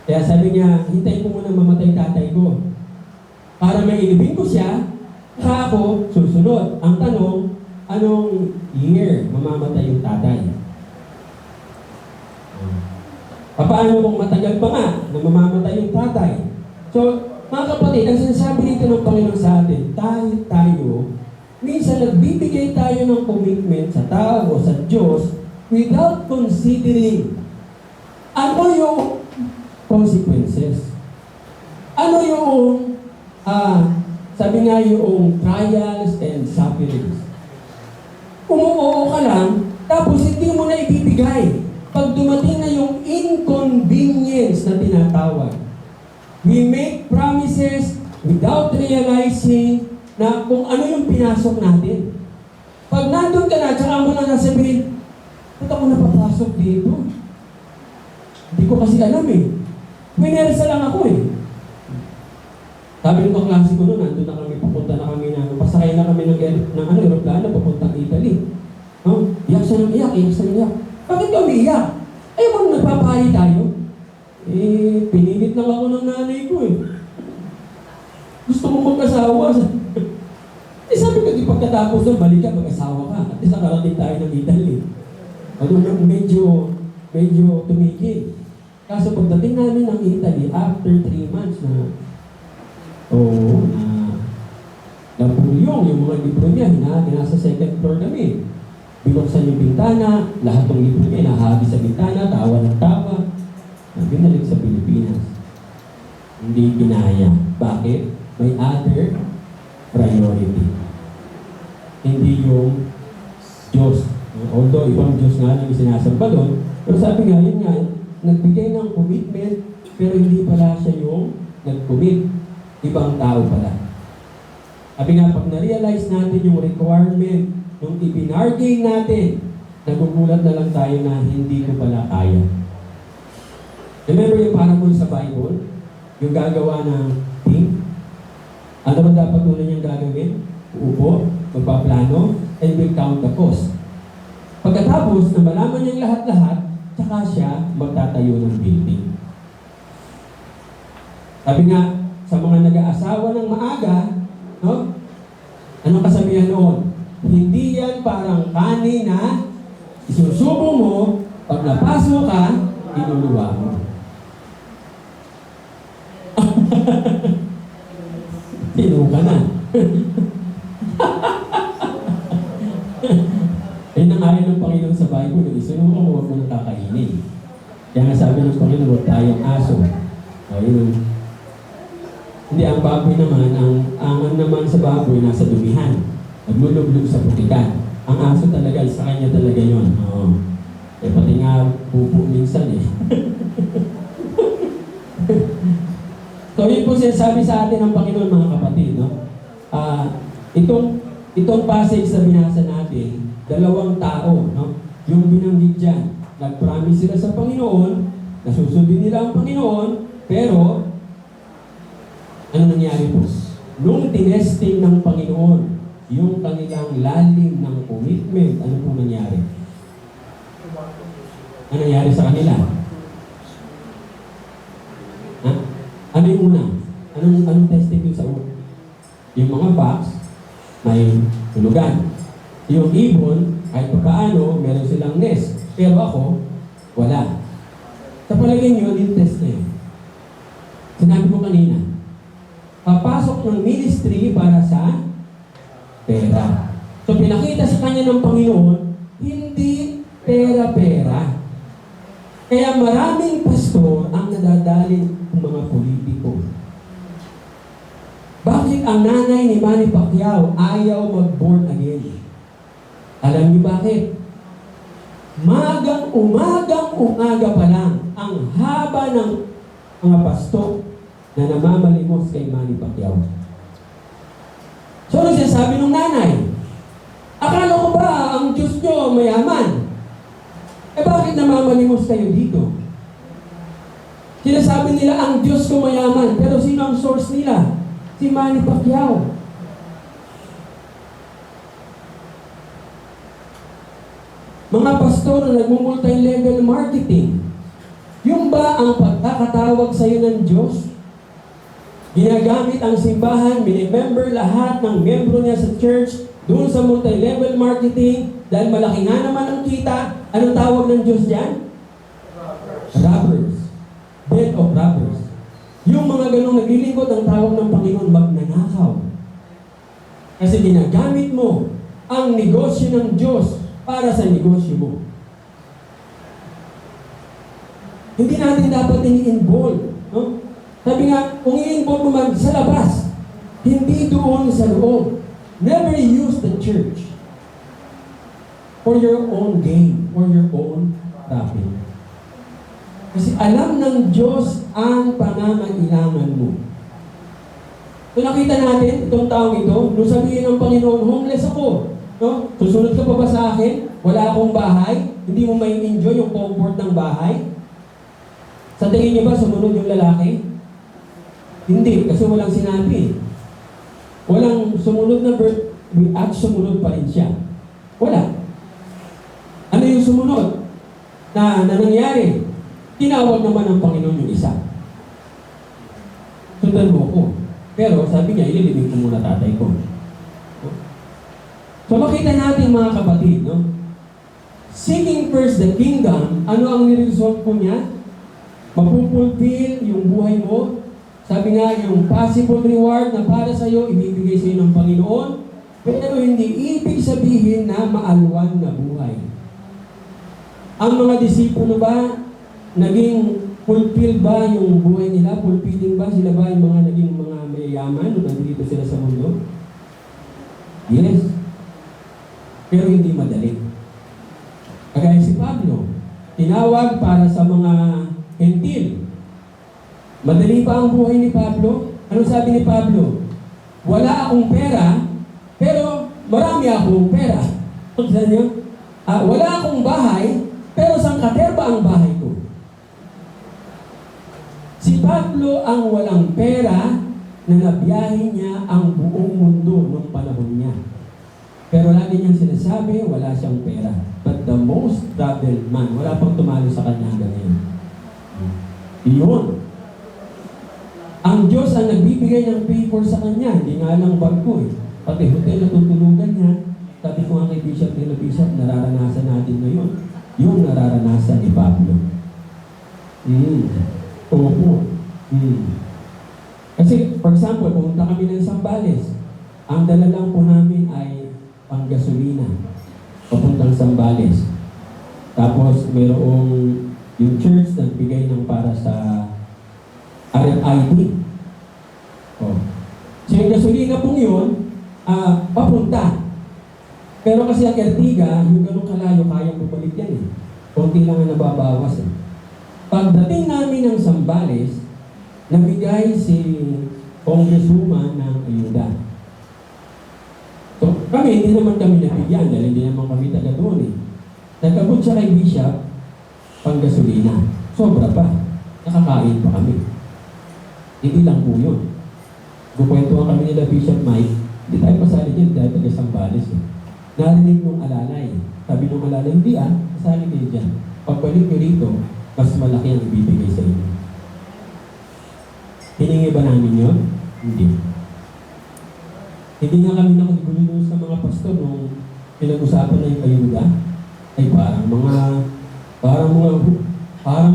Kaya sabi niya, hintayin ko muna mamatay tatay ko. Para may ilibing ko siya, saka ako susunod. Ang tanong, anong year mamamatay yung tatay? Paano kung matagal pa nga na mamamatay yung tatay? So, mga kapatid, ang sinasabi dito ng Panginoon sa atin, tayo, minsan nagbibigay tayo ng commitment sa tao o sa Diyos without considering ano yung consequences. Ano yung, sabi nga yung trials and sufferings. Umuoo ka lang, tapos hindi mo na ibibigay. Pag dumating na yung inconvenience na tinatawag, we make promises without realizing na kung ano yung pinasok natin. Pag nandun ka na, tsaka mo na nasabihin, ba't ako napapasok dito? Hindi ko kasi alam eh. Pinersa lang ako eh. Sabi ng kaklase ko noon, nandun na kami, papunta na kami na, pasakay na kami ng aeroplano, papuntang Italy. No? Iyak siya ng iyak, iyak siya ng iyak. Bakit ka umiiyak? Ay, kung nagpapahi tayo, pinilit lang ako ng nanay ko eh. Gusto mo mag-asawa. Sabi ko, di pagkatapos nun, balik ka, mag-asawa ka. At isang karating tayo ng Italy. Medyo tumigil. Kaso pagdating namin ng Italy, after 3 months na napulyong yung mga libro niya, nasa second floor kami. Binuksan yung bintana, lahat ng libro niya nahabi sa bintana, tawa ng tawa. Binalik sa Pilipinas. Hindi kinaya. Bakit? May other priority. Hindi yung Diyos. Although ibang Diyos nga yung sinasamba doon, pero sabi nga, yun nga, nagbigay ng commitment, pero hindi pala siya yung nag-commit. Ibang tao pala. Sabi nga, pag na-realize natin yung requirement nung ibinargain natin, nagugulat na lang tayo na hindi ko pala kaya. Remember yung parable sa Bible? Yung gagawa ng team? Ano ba dapat muna niyang gagawin? Uupo, magpaplano, and will count the cost. Pagkatapos na malaman niyang lahat-lahat, tsaka siya magtatayo ng building. Sabi nga, sa mga nag-aasawa ng maaga, no? Anong kasabihan noon? Hindi yan parang kanin na isusubo mo, pag napasok ka, inuluwa mo. Tino ka na. Yan ang ayaw ng Panginoon sa Bible. Isunod mo, huwag mo nang kakainin. Kaya nga sabi ng Panginoon, huwag tayong aso. O yun. Hindi, ang baboy naman, ang naman sa baboy nasa dumihan. Naglulublog sa putikan. Ang aso talaga, sa kanya talaga yun. Oo. Pati nga pupo minsan eh. So yun po sinasabi sa atin ng Panginoon, mga kapatid, no? Itong passage na binasa natin, 2 tao, no? Yung binanggit dyan, nag-promise sila sa Panginoon, nasusundin nila ang Panginoon, pero ano nangyari po? Nung tinesting ng Panginoon, yung kanilang lalim ng commitment, ano po nangyari? Ano nangyari sa kanila? Ha? Ano yung una? Anong testing yung sa una? Yung mga fox, may tulugan. Yung ibon, kahit pa paano, meron silang nest. Pero ako, wala. Sa palagay nyo, yung test na yun. Sinabi ko kanina, papasok ng ministry para sa pera. So pinakita sa kanya ng Panginoon, hindi pera-pera. Kaya maraming pastor ang nadadalin ng mga politiko. Bakit ang nanay ni Manny Pacquiao ayaw mag-born again? Alam niyo bakit? Umaga pa lang ang haba ng mga pastor na namamalimos kay Manny Pacquiao. So, ano sinasabi ng nanay? Akala ko ba ang Diyos nyo mayaman? Bakit namamalimos kayo dito? Sinasabi nila ang Diyos ko mayaman, pero sino ang source nila? Si Manny Pacquiao. Mga pastor na nagmumulti-level marketing, yung ba ang pagkakatawag sa iyo ng Diyos? Ginagamit ang simbahan, minimember lahat ng membro niya sa church, doon sa multi-level marketing, dahil malaki nga naman ang kita. Anong tawag ng Diyos dyan? Robbers. Bed of robbers. Yung mga ganong naglilingkod, ang tawag ng Panginoon, magnanakaw. Kasi ginagamit mo ang negosyo ng Diyos para sa negosyo mo. Hindi natin dapat ini-involve. No? Sabi nga, kung i-involve mo man sa labas, hindi doon sa loob. Never use the church for your own gain, for your own profit. Kasi alam ng Diyos ang pangangailangan mo. So nakita natin, itong taong ito, nung sabihin ng Panginoon, homeless ako. No? Susunod ka pa ba sa akin? Wala akong bahay? Hindi mo may enjoy yung comfort ng bahay? Sa tingin niyo ba sumunod yung lalaki? Hindi, kasi walang sinabi. Walang sumunod na verb, at sumunod pa rin siya. Wala. Ano yung sumunod na nangyari? Tinawag naman ng Panginoon yung isa. Sundan mo ko. Pero sabi niya, ililibing ko muna tatay ko. So makita natin mga kapatid, no? Seeking first the kingdom, ano ang niresult po niya? Mapupulfill yung buhay mo. Sabi nga, yung possible reward na para sa iyo, ibibigay sa iyo ng Panginoon. Pero hindi ibig sabihin na maalwan na buhay. Ang mga disipulo ba, naging fulfill ba yung buhay nila? Fulfilling ba? Sila ba yung mga naging mga mayayaman nung nandito sila sa mundo? Yes. Pero hindi madali. Kagaya si Pablo, tinawag para sa mga hentil. Madali pa ang buhay ni Pablo? Ano sabi ni Pablo? Wala akong pera, pero marami akong pera. Sabi niyo? Wala akong bahay, pero sangkaterba ang bahay ko. Si Pablo ang walang pera na nabiyahin niya ang buong mundo noong panahon niya. Pero lagi niyang sinasabi, wala siyang pera. But the most traveled man, wala pang tumalo sa kanya hanggang ngayon. Iyon. Ang Diyos ang nagbibigay ng favor sa kanya, hindi nga lang barko eh. Pati hotel na tutulugan niya, sabi ko nga kay Bishop nila, Bishop, nararanasan natin ngayon. Yung nararanasan ni Pablo. Opo. Kasi, for example, pumunta kami ng Zambales. Ang dala lang po namin ay panggasolina. Papuntang Zambales. Tapos, mayroong yung church nagbigay ng para sa RFID. So, yung gasolina pong yun, papunta. Pero kasi ang Ertiga, yung ganun kalayo, kayang bumalik yan eh. Kunti lang ang nababawas eh. Pagdating namin ng Zambales, nabigay si Congresswoman ng ayuda. So, kami, hindi naman kami nabigyan dahil hindi naman kami taga doon eh. Nagkabot siya kay Bishop, panggasolina. Sobra pa. Nakakain pa kami. Hindi lang po yun. Kukwentuhan kami nila Bishop Mike, hindi tayo pasali dyan dahil taga Zambales eh. Narinig nung alalay. Sabi nung alalay, hindi pasali kayo dyan. Pagbalik nyo rito, mas malaki ang ibibigay sa inyo. Hiningi ba namin yun? Hindi. Hindi nga kami nakagulong sa mga pastor nung pinag-usapan na yung ayuda. Ay parang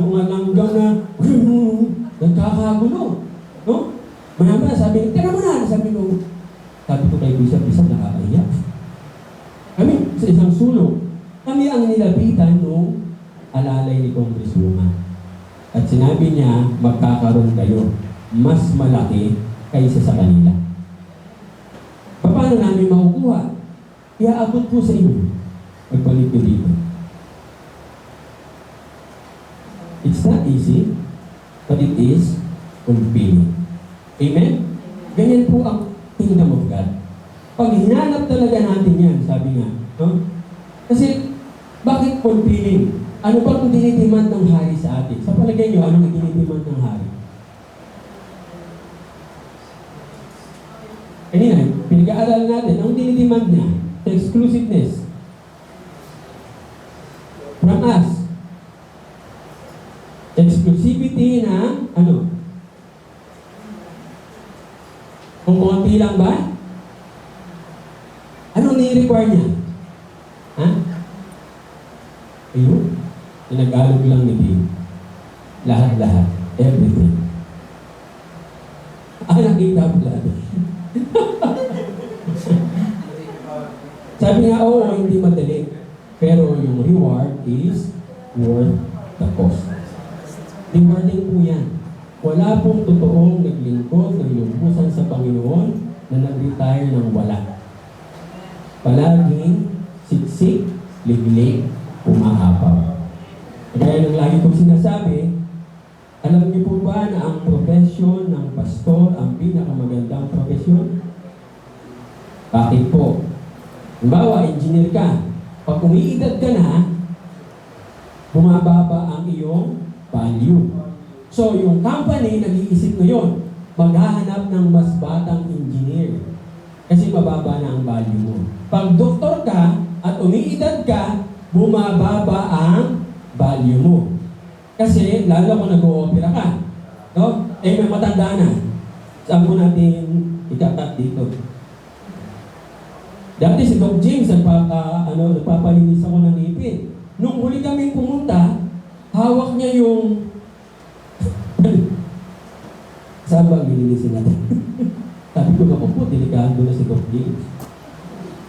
mga langgam na nagkakagulo. No? Maya sabi, teka mo na, sabi ko kay Bishop, nakakaiyak. Kami, sa isang sulok, kami ang nilapitan nung alalay ni Congresswoman. At sinabi niya, magkakaroon kayo mas malaki kaysa sa kanila. Paano namin makukuha? Iaabot po sa inyo. Magpalit ko dito. It's not easy, but it is fulfilling. Amen? Ganyan po ang kingdom of God. Pag hinanap talaga natin yan, sabi nga, no? Kasi, bakit fulfilling? Ano ba kung dinitiman ng hari sa atin? Sa palagay nyo, anong dinitiman ng hari? Kanina, pinag-aaral natin, ang dinitiman niya, sa exclusiveness. From us. Exclusivity na, ano? Kung konti lang ba? Anong ni-require niya? Ha? Ayun. Pinag-alog lang ni Dave. Lahat-lahat. Everything. Nakita ko lahat. Sabi nga, oo, hindi madali. Pero yung reward is worth the cost. Rewarding po yan. Wala pong totoong naglingkod, naglumpusan sa Panginoon na nag-retire ng wala. Palaging siksik, liglig, umahapaw. Kaya nang lagi kong sinasabi, alam niyo po ba na ang profesyon ng pastor ang pinakamagandang profesyon? Bakit po? Halimbawa, engineer ka. Pag umiidad ka na, bumababa ang iyong value. So, yung company nag-iisip ngayon, maghahanap ng mas batang engineer. Kasi mababa na ang value mo. Pag doktor ka at umiidad ka, bumababa ang value mo. Kasi, lalo kung nag-o-opera ka, no? Eh, may matanda na. Saan mo natin itatat dito? Dati si Doc James, nagpapalinis ako ng ngipin. Nung huli kami pumunta, hawak niya yung... Saan ba nilinisin natin? Sabi ko, ako po, delikado na si Doc James.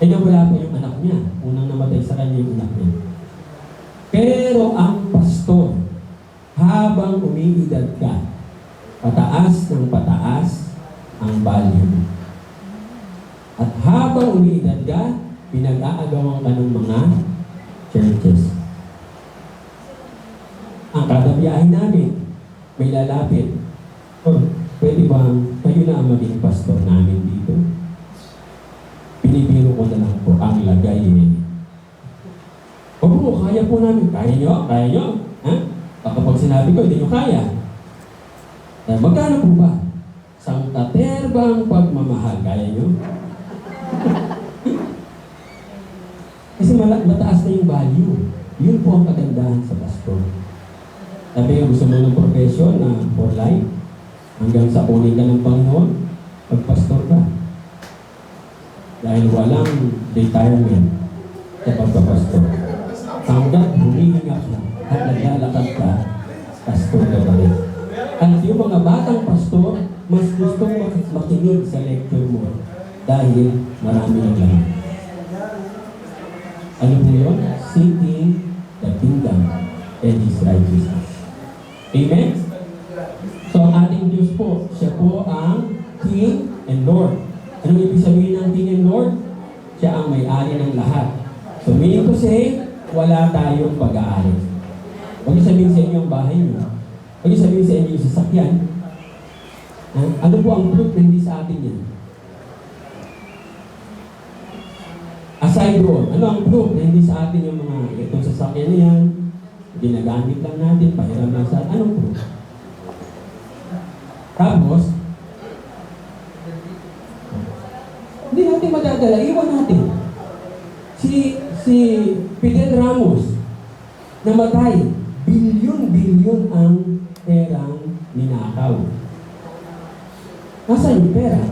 Eh, wala pa yung anak niya. Unang namatay sa kanya yung anak niya. Pero ang pastor, habang umiidad ka, pataas ng pataas ang value. At habang umiidad ka, pinag-aagawan ka ng mga churches. Ang kada biyahe namin, may lalapit. Oh, pwede bang kayo na ang maging pastor namin dito? Pinibiro ko na lang po ang lagay eh. Oo, kaya po namin. Kaya nyo? Kaya nyo? Ha? Kapag sinabi ko, hindi nyo kaya. Magkano po ba? Sang katerbang pagmamahal. Kaya nyo? Kasi mataas na yung value. Yun po ang kagandahan sa pastor. Sabi nga, gusto mo ng profession na for life, hanggang sa kunin ka ng Panginoon, pagpastor ka. Dahil walang retirement sa pagpapastor. Hanggang humihinga ka at naglalakad ka, pastor ka pa rin. At yung mga batang pastor, mas gusto makinig sa lecture mo dahil marami ng lahat. Ano po yun? Seeking the kingdom and His righteousness. Amen? So ang ating Diyos po, siya po ang King and Lord. Anong ibig sabihin ng King and Lord? Siya ang may-ari ng lahat. So meaning to say, wala tayong pag-aari. Huwag niyo sabihin sa inyo ang bahay niyo. Huwag niyo sabihin sa inyo yung sasakyan. Ano po ang fruit na hindi sa atin yan? Aside doon, ano ang fruit na hindi sa atin yung mga itong sasakyan na yan? Ginagamit lang natin, pahiram lang sa anong fruit? Tapos, hindi natin madadala, iwan natin. Si Fidel Ramos, namatay, bilyon-bilyon ang perang ninakaw. Nasaan yung pera?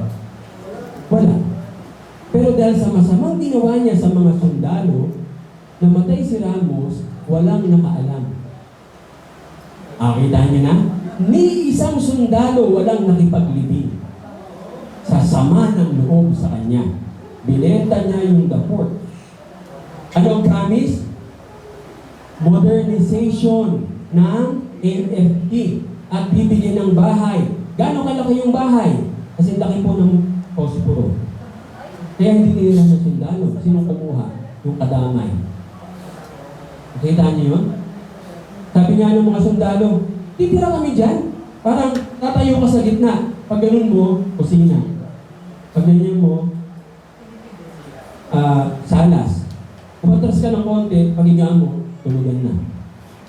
Wala. Pero dahil sa masamang ginawa niya sa mga sundalo, namatay si Ramos, walang nakaalam. Kita niyo na? Ni isang sundalo walang nakipaglibing. Sa sama ng loob sa kanya. Binenta niya yung daport. Ano ang promise? modernization ng NFT at bibigyan ng bahay. Gano'ng kalaki yung bahay? Kasi laki po ng posporo. Kaya hindi nila ng sundalo. Sinong kumuha? Yung kadamay. Nakita niyo yun? Sabi nga ng mga sundalo, titira kami dyan. Parang tatayo ka sa gitna. Pag ganun mo, kusina. Pag ganyan mo, salas. Umatras ka ng konti, pagigaan mo, tulugan na.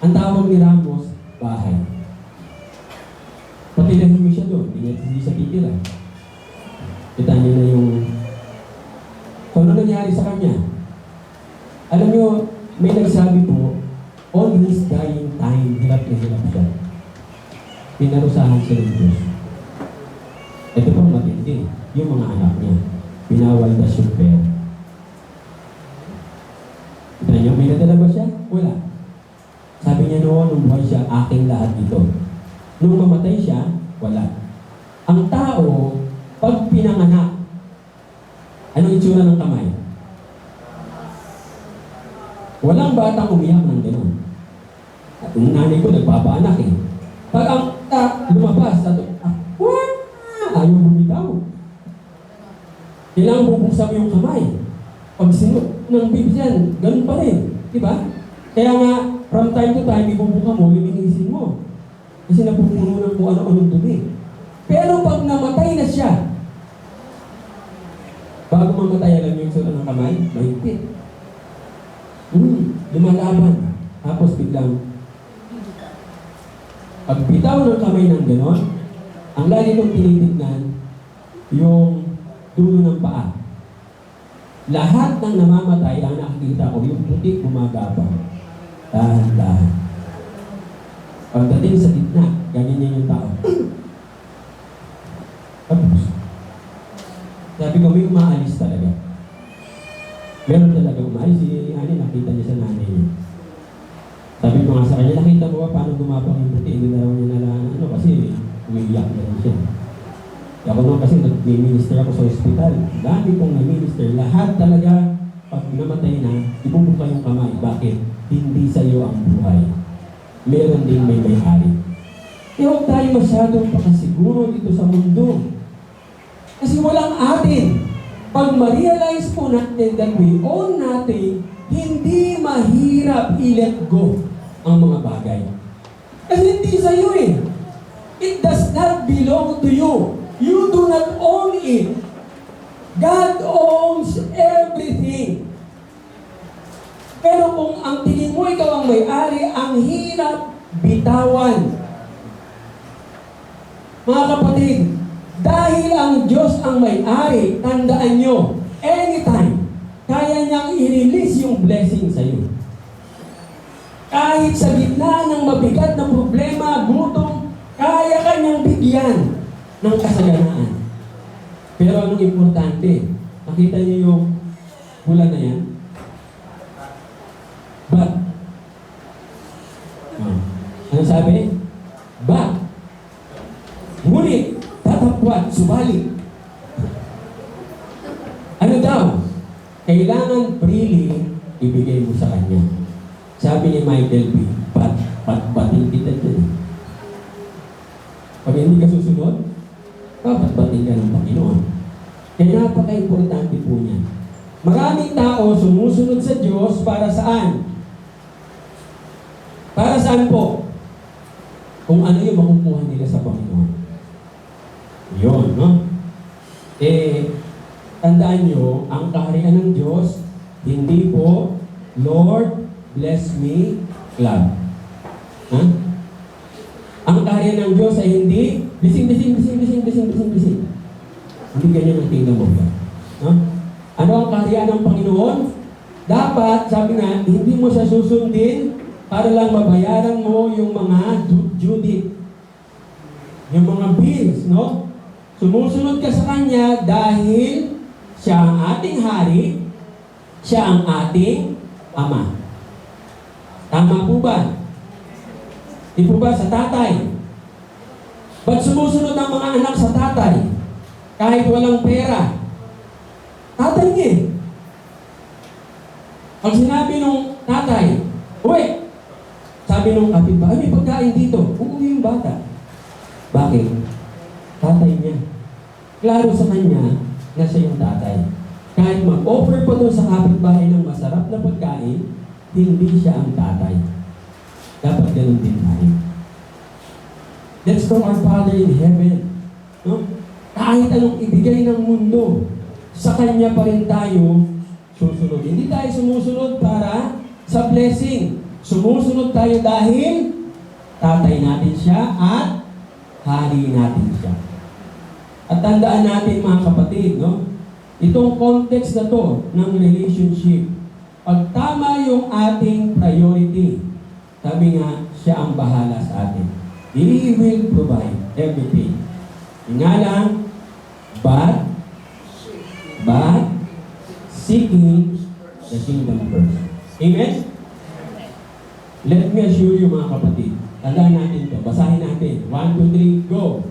Ang tawag ni Ramos, bahay. Patilahin mo siya doon, hindi siya titira. Kita niyo na yung... So, ano nangyari sa kanya? Alam niyo, may nagsabi po, on his dying time, hirap na hirap siya. Pinarusahan siya ng Diyos. Ito po matindi, yung mga anak niya. Pinawaldas yung pera. Kita niyo, may nadala ba siya? Wala. Sabi niya noon, nung buhay siya, aking lahat ito. Nung mamatay siya, wala. Ang tao, pag pinanganak, anong itsura ng kamay? Walang batang umiyak ng gano'n. At yung nanay ko, nagpapaanak eh. Pag ang lumabas, ayaw bumitaw. Kailangan bubuksan mo yung kamay. Pag sinot ng baby dyan, ganun pa rin. Diba? Kaya nga, from time to time, ibubuka mo, lilinisin mo. Kasi napupuno ng kung ano-anong dumi. Pero pag namatay na siya, bago mamatay, alam niyo yung sulat ng kamay? Mahigpit. Lumalaban. Tapos biglang, pag bitaw ng kamay ng ganon, ang lagi kong tinitignan, yung dulo ng paa. Lahat ng namamatay, ang nakikita ko, yung putik gumagapang. Dahan-dahan. Pagdating sa gitna, ganyan yung tao. Tapos, sabi ko, may umaalis talaga. Meron talaga umaalis. Si Ani, nakita niya sa nanay niya. Sabi ko nga sa kanya, nakita mo ba paano gumapang yung puti? Hindi na raw niya nalaan. Kasi umiiyak na rin siya. Ako naman kasi nag-minister ako sa hospital. Dami kong nag-minister. Lahat talaga, pag namatay na, ibubuka yung kamay. Bakit? Hindi sa iyo ang buhay. Meron din may may-ari. Eh, huwag tayo masyadong pakasiguro dito sa mundo. Kasi walang atin. Pag ma-realize po natin that we own natin, hindi mahirap i-let go ang mga bagay. Kasi hindi sa iyo eh. It does not belong to you. You do not own it. God owns everything. Pero kung ang tingin mo ikaw ang may-ari, ang hirap bitawan. Mga kapatid, dahil ang Diyos ang may-ari, tandaan nyo, anytime, kaya niyang i-release yung blessing sa iyo. Kahit sa gitna ng mabigat na problema, gutom, kaya kanyang bigyan ng kasaganaan. Pero anong importante? Nakita niyo yung bulan na yan? But, ano sabi? But, ngunit, tatapwat, subali. Ano daw? Kailangan freely ibigay mo sa kanya. Sabi ni Michael B., patbatin kita dyan. Pag hindi ka susunod, papatbatin ka ng Panginoon. Kaya napaka-importante po niyan. Maraming tao sumusunod sa Diyos para saan? Para saan po? Kung ano yung makukuha nila sa Panginoon. Yun, no? Tandaan nyo, ang kaharian ng Diyos, hindi po, Lord, bless me, club. Ha? Ang kaharian ng Diyos ay hindi, bising. Hindi ganyan ang tingnan mo. No? Ano ang kaharian ng Panginoon? Dapat, sabi nga, hindi mo siya susundin para lang mabayaran mo yung mga due. Yung mga bills, no? Sumusunod ka sa Kanya dahil siya ang ating hari, siya ang ating ama. Tama po ba? Di po ba sa tatay? Ba't sumusunod ang mga anak sa tatay? Kahit walang pera. Tatay niya. Pag sinabi nung tatay, uwi, Sabi nung kapitbahay, may pagkain dito. Uuwi yung bata. Bakit? Tatay niya. Klaro sa kanya na siya yung tatay. Kahit mag-offer pa doon sa kapitbahay ng masarap na pagkain, hindi siya ang tatay. Dapat ganun din tayo. Let's from our Father in heaven. No? Kahit anong ibigay ng mundo, sa Kanya pa rin tayo susunod. Hindi tayo sumusunod para sa blessing. Sumusunod tayo dahil tatay natin siya at hari natin siya. At tandaan natin mga kapatid, no? Itong context na to ng relationship, pag tama yung ating priority, sabi nga, siya ang bahala sa atin. He will provide everything. Nga lang, but seeking the kingdom first. Amen? Let me assure you mga kapatid, tandaan natin to, basahin natin. 1, 2, 3, go!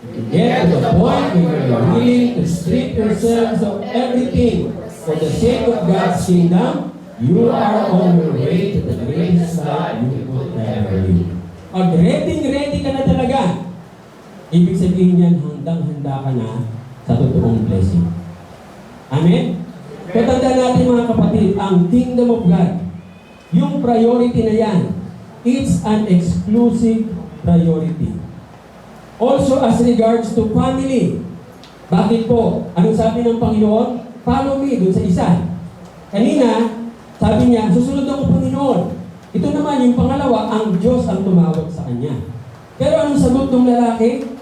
To get to the point where you're willing to strip yourselves of everything for the sake of God's kingdom, you are on your way to the greatest life you could ever live. Pag ready ka na talaga, ibig sabihin yan, handang-handa ka na sa totoong blessing. Amen? Kaya tandaan natin mga kapatid, ang kingdom of God, yung priority na yan, it's an exclusive priority. Also as regards to family. Bakit po? Anong sabi ng Panginoon? Follow me dun sa isa. Kanina, sabi niya, susunod ako Panginoon. Ito naman yung pangalawa, ang Diyos ang tumawag sa kanya. Pero anong sagot ng lalaki?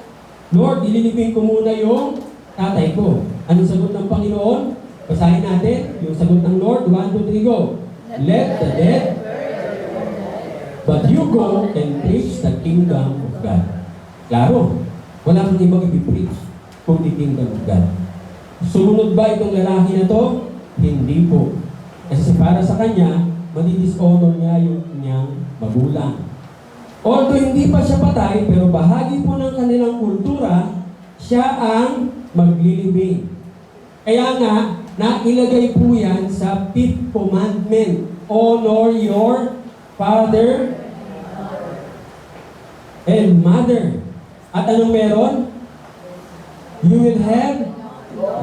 Lord, ililibing ko muna yung tatay ko. Anong sagot ng Panginoon? Basahin natin yung sagot ng Lord. 1, 2, 3, go. Let the dead, but you go and preach the kingdom of God. Klaro, wala kang ibang ipipreach kung the kingdom of God. Sumunod ba itong lalaki na to? Hindi po. Kasi para sa kanya, madi-dishonor niya yung kanyang magulang. Although hindi pa siya patay, pero bahagi po ng kanilang kultura, siya ang maglilibing. Kaya nga, nailagay po yan sa 5th commandment. Honor your father and mother. At anong meron? You will have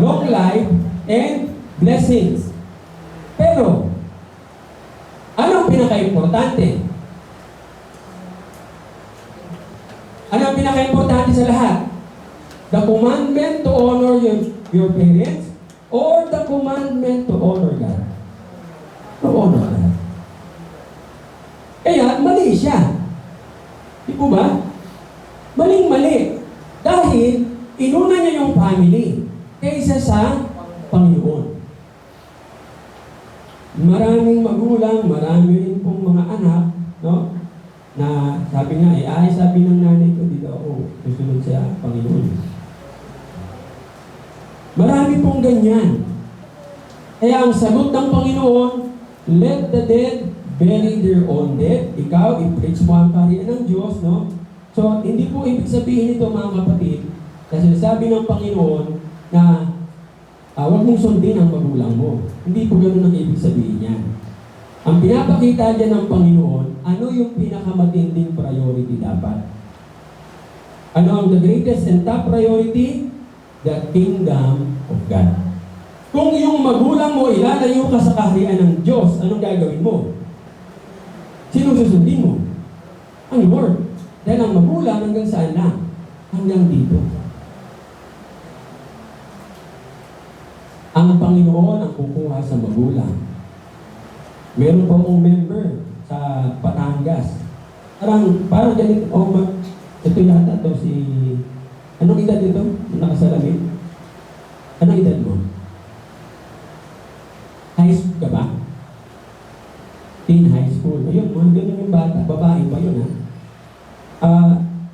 long life and blessings. Pero, anong pinaka-importante? Anong pinaka-importante sa lahat? The commandment to honor your parents or the commandment to honor God? To honor God. Kaya, mali siya. Di po ba? Maling-mali. Dahil, inuna niya yung family kaysa sa Panginoon. Maraming magulang, marami rin pong mga anak, no? Na sabi nga, sabi ng nanay ko, dito ako susunod sa Panginoon. Marami pong ganyan. Kaya ang sagot ng Panginoon, let the dead bury their own dead. Ikaw, i-preach mo ang kaharian ng Diyos, no? So, hindi po ibig sabihin ito mga kapatid, kasi sabi ng Panginoon na huwag mong sundin ang magulang mo. Hindi po ganun ang ibig sabihin niya. Ang pinapakita dyan ng Panginoon, ano yung pinakamatinding priority dapat? Ano ang the greatest and top priority? The kingdom of God. Kung yung magulang mo, ilalayo ka sa kaharian ng Diyos, anong gagawin mo? Sino susundin mo? Ang Lord. Dahil ang magulang hanggang saan lang? Hanggang dito. Ang Panginoon ang kukuha sa magulang. Meron pa akong member sa Batangas. Parang ganito, ito yata to si... Anong edad ito? Nakasalamin? Anong edad mo? High school ka ba? Teen high school. Ayun, mga ganun yung bata. Babae pa yun, ha?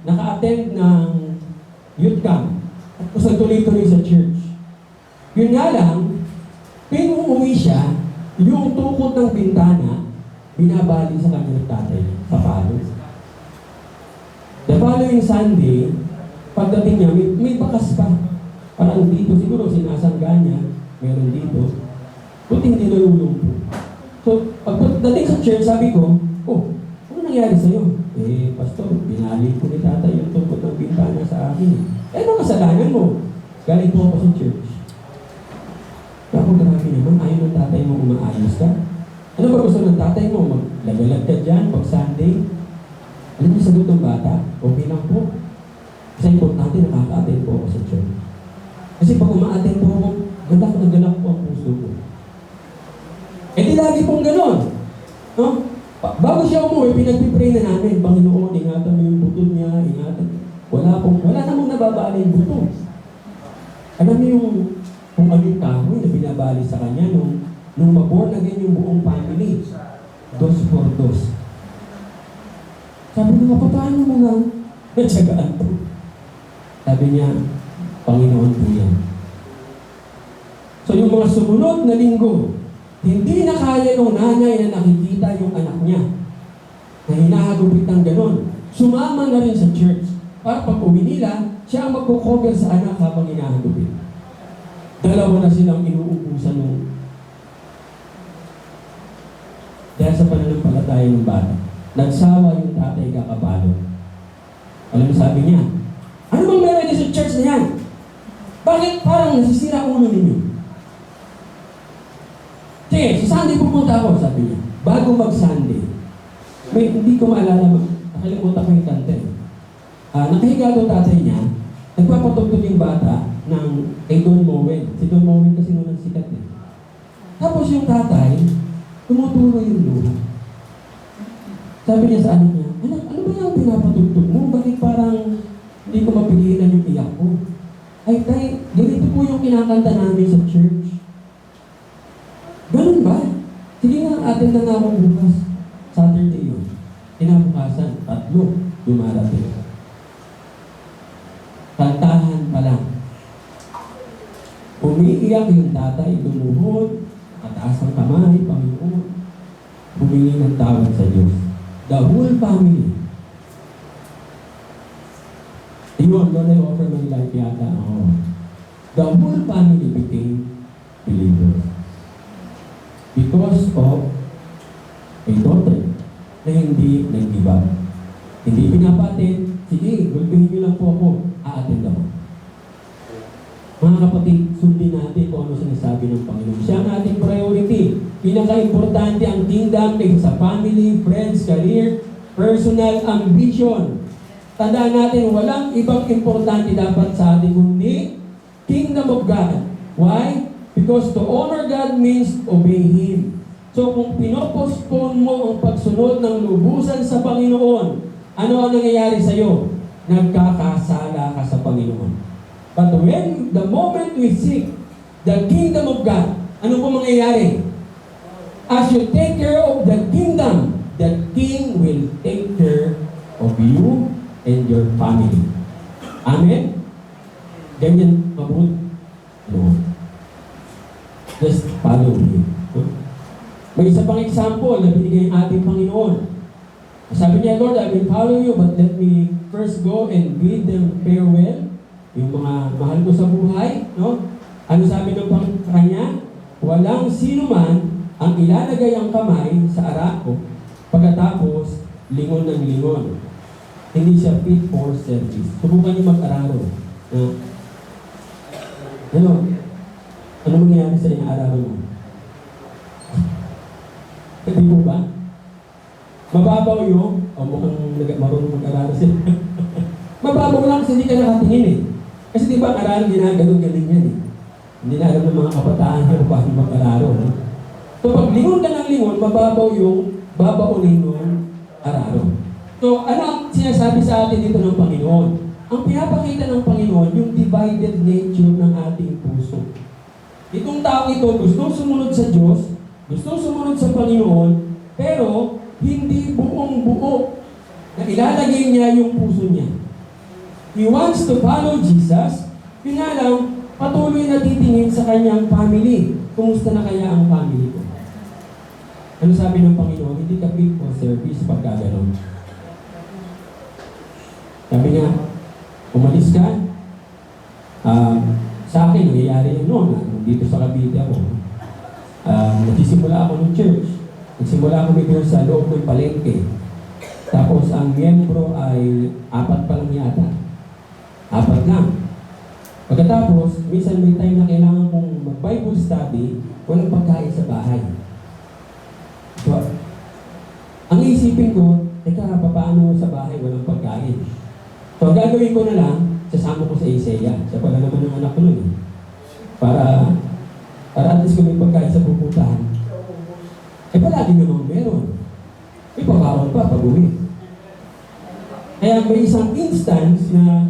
Naka-attend ng youth camp. At tuloy-tuloy sa church. Yun nga lang, pinuuwi siya, yung tukot ng bintana, binabali sa kanyang tatay sa palo. The following Sunday, pagdating niya, may bakas pa. Parang dito, siguro sinasangga niya, meron dito. Buti hindi nalulong po. So, pagdating sa church, sabi ko, ano nangyari sa'yo? Eh, pastor, binali ko ni tatay yung tungkol ng bintana sa akin. Eh, ano kasalanan mo? Galing po ako sa church. Ako, grabe naman, ayaw ng tatay mo umaayos ka. Ano ba gusto ng tatay mo? Maglagalag ka dyan, pag Sunday? Alam niyo, sagot ng bata, okay lang po. Kasi importante, nakaka-attend po ako sa church. Kasi pag uma-attend po ako, galak po ang puso ko. Eh di lagi pong ganon. No? Bago siya umuwi, pinagpipray na namin, Panginoon, ingatan mo yung buto niya, ingatan. Wala namang nababali yung buto. Alam niyo yung kung ano yung kahoy na binabali sa kanya nung maborn again yung buong family. 2 por 2. Sabi niya, paano mo lang natsagaan to? Sabi niya, Panginoon po yan. So yung mga sumunod na linggo, hindi na kaya ng nanay na nakikita yung anak niya na hinahagupit ng ganon. Sumama na rin sa church para pag uwi nila, siya ang magko-cover sa anak habang hinahagupit. Dalawa na silang inuubusan nung dahil sa pananampalataya ng bata. Nagsawa yung tatay kakabalo. Alam mo sabi niya, ano bang meron niya sa church na yan? Bakit parang nasisira ulo ninyo? Sige, sa Sunday pupunta ako, sabi niya. Bago mag-Sunday, hindi ko maalala, nakalimutan ko yung kanta. Nakahiga doon tatay niya, nagpapatugtog yung bata kay Don Mowen. Si Don Mowen kasi noon ang sikat eh. Tapos yung tatay, tumutulo yung luha. Sabi niya sa anak niya, ano ba yung pinapatugtog mo? Bakit parang hindi ko mapigilan yung iyak ko? Ay tay, ganito po yung kinakanta namin sa church. Ganun ba? Sige nga, atin na nga akong bukas. Saturday yun. Kinabukasan, 3 dumarating. Kantahan pa lang. Umiiyak yung tatay, lumuhod, kataas ang kamay, Panginoon. Humingi ng tawad sa Diyos. The whole family. Yun, Lord, I offer my life yata. Oh. The whole family became believers. Because of a daughter na hindi nag-give up. Hindi pinapatid, sige, gulpihin niyo lang po ako, a-attend ako. Mga kapatid, sundin natin kung ano sinasabi ng Panginoon. Siya ang ating priority. Pinaka-importante ang kingdom sa family, friends, career, personal ambition. Tandaan natin, walang ibang importante dapat sa atin kundi kingdom of God. Why? Because to honor God means obey Him. So kung pinopostpone mo ang pagsunod ng lubusan sa Panginoon, ano ang nangyayari sa iyo? Nagkakasala ka sa Panginoon. But when the moment we seek the kingdom of God, ano po mangyayari? As you take care of the kingdom, the King will take care of you and your family. Amen? Ganyan mabuti. No. Just follow Him. May isa pang example na binigay ang ating Panginoon. Sabi niya, Lord, I will follow you, but let me first go and bid them farewell. Yung mga mahal ko sa buhay, no? Ano sabi ng kanya? Walang sino man ang ilalagay ang kamay sa arako pagkatapos lingon ng lingon. Hindi siya fit for service. Subukan niyo mag-araro. Ano mangyayari sa inaararo mo? Hindi po ba? Mababaw yung, mukhang marunong mag-araro siya. Mababaw lang kasi hindi ka nakatingin eh. Kasi di ba ang araro ginaganon-galing yan eh. Hindi na alam ng mga kabataan kung paano mag-araro. Eh? So pag lingon ka ng lingon, mababaw yung babaunin ng araro. So ano ang sinasabi sa atin dito ng Panginoon? Ang pinapakita ng Panginoon, yung divided nature ng ating puso. Itong tao ito, gustong sumunod sa Diyos, gustong sumunod sa Panginoon, pero hindi buong buo na ilalagay niya yung puso niya. He wants to follow Jesus, yun nga lang, patuloy na titingin sa kanyang family. Kumusta na kaya ang family ko? Ano sabi ng Panginoon? Hindi ka fit for service pagka gano'n. Sabi niya, umalis ka. Sa akin, nangyayari yun noon. Dito sa Cavite ako. Nagsisimula ako ng church. Nagsimula ako doon sa loob ng palengke. Tapos ang miyembro ay 4 pa lang yata. 4 lang. Pagkatapos, minsan may time na kailangan kong mag-Bible study, walang pagkain sa bahay. So, ang isipin ko, teka, paano sa bahay walang pagkain? So, ang gagawin ko na lang, sasama ko sa Isaiah. Siya pala naman ang anak ko nun. Para at least kung may pagkain sa pupuntahan. Eh, palagi namang meron. May pagkaon pa pag-uwi. Kaya may isang instance na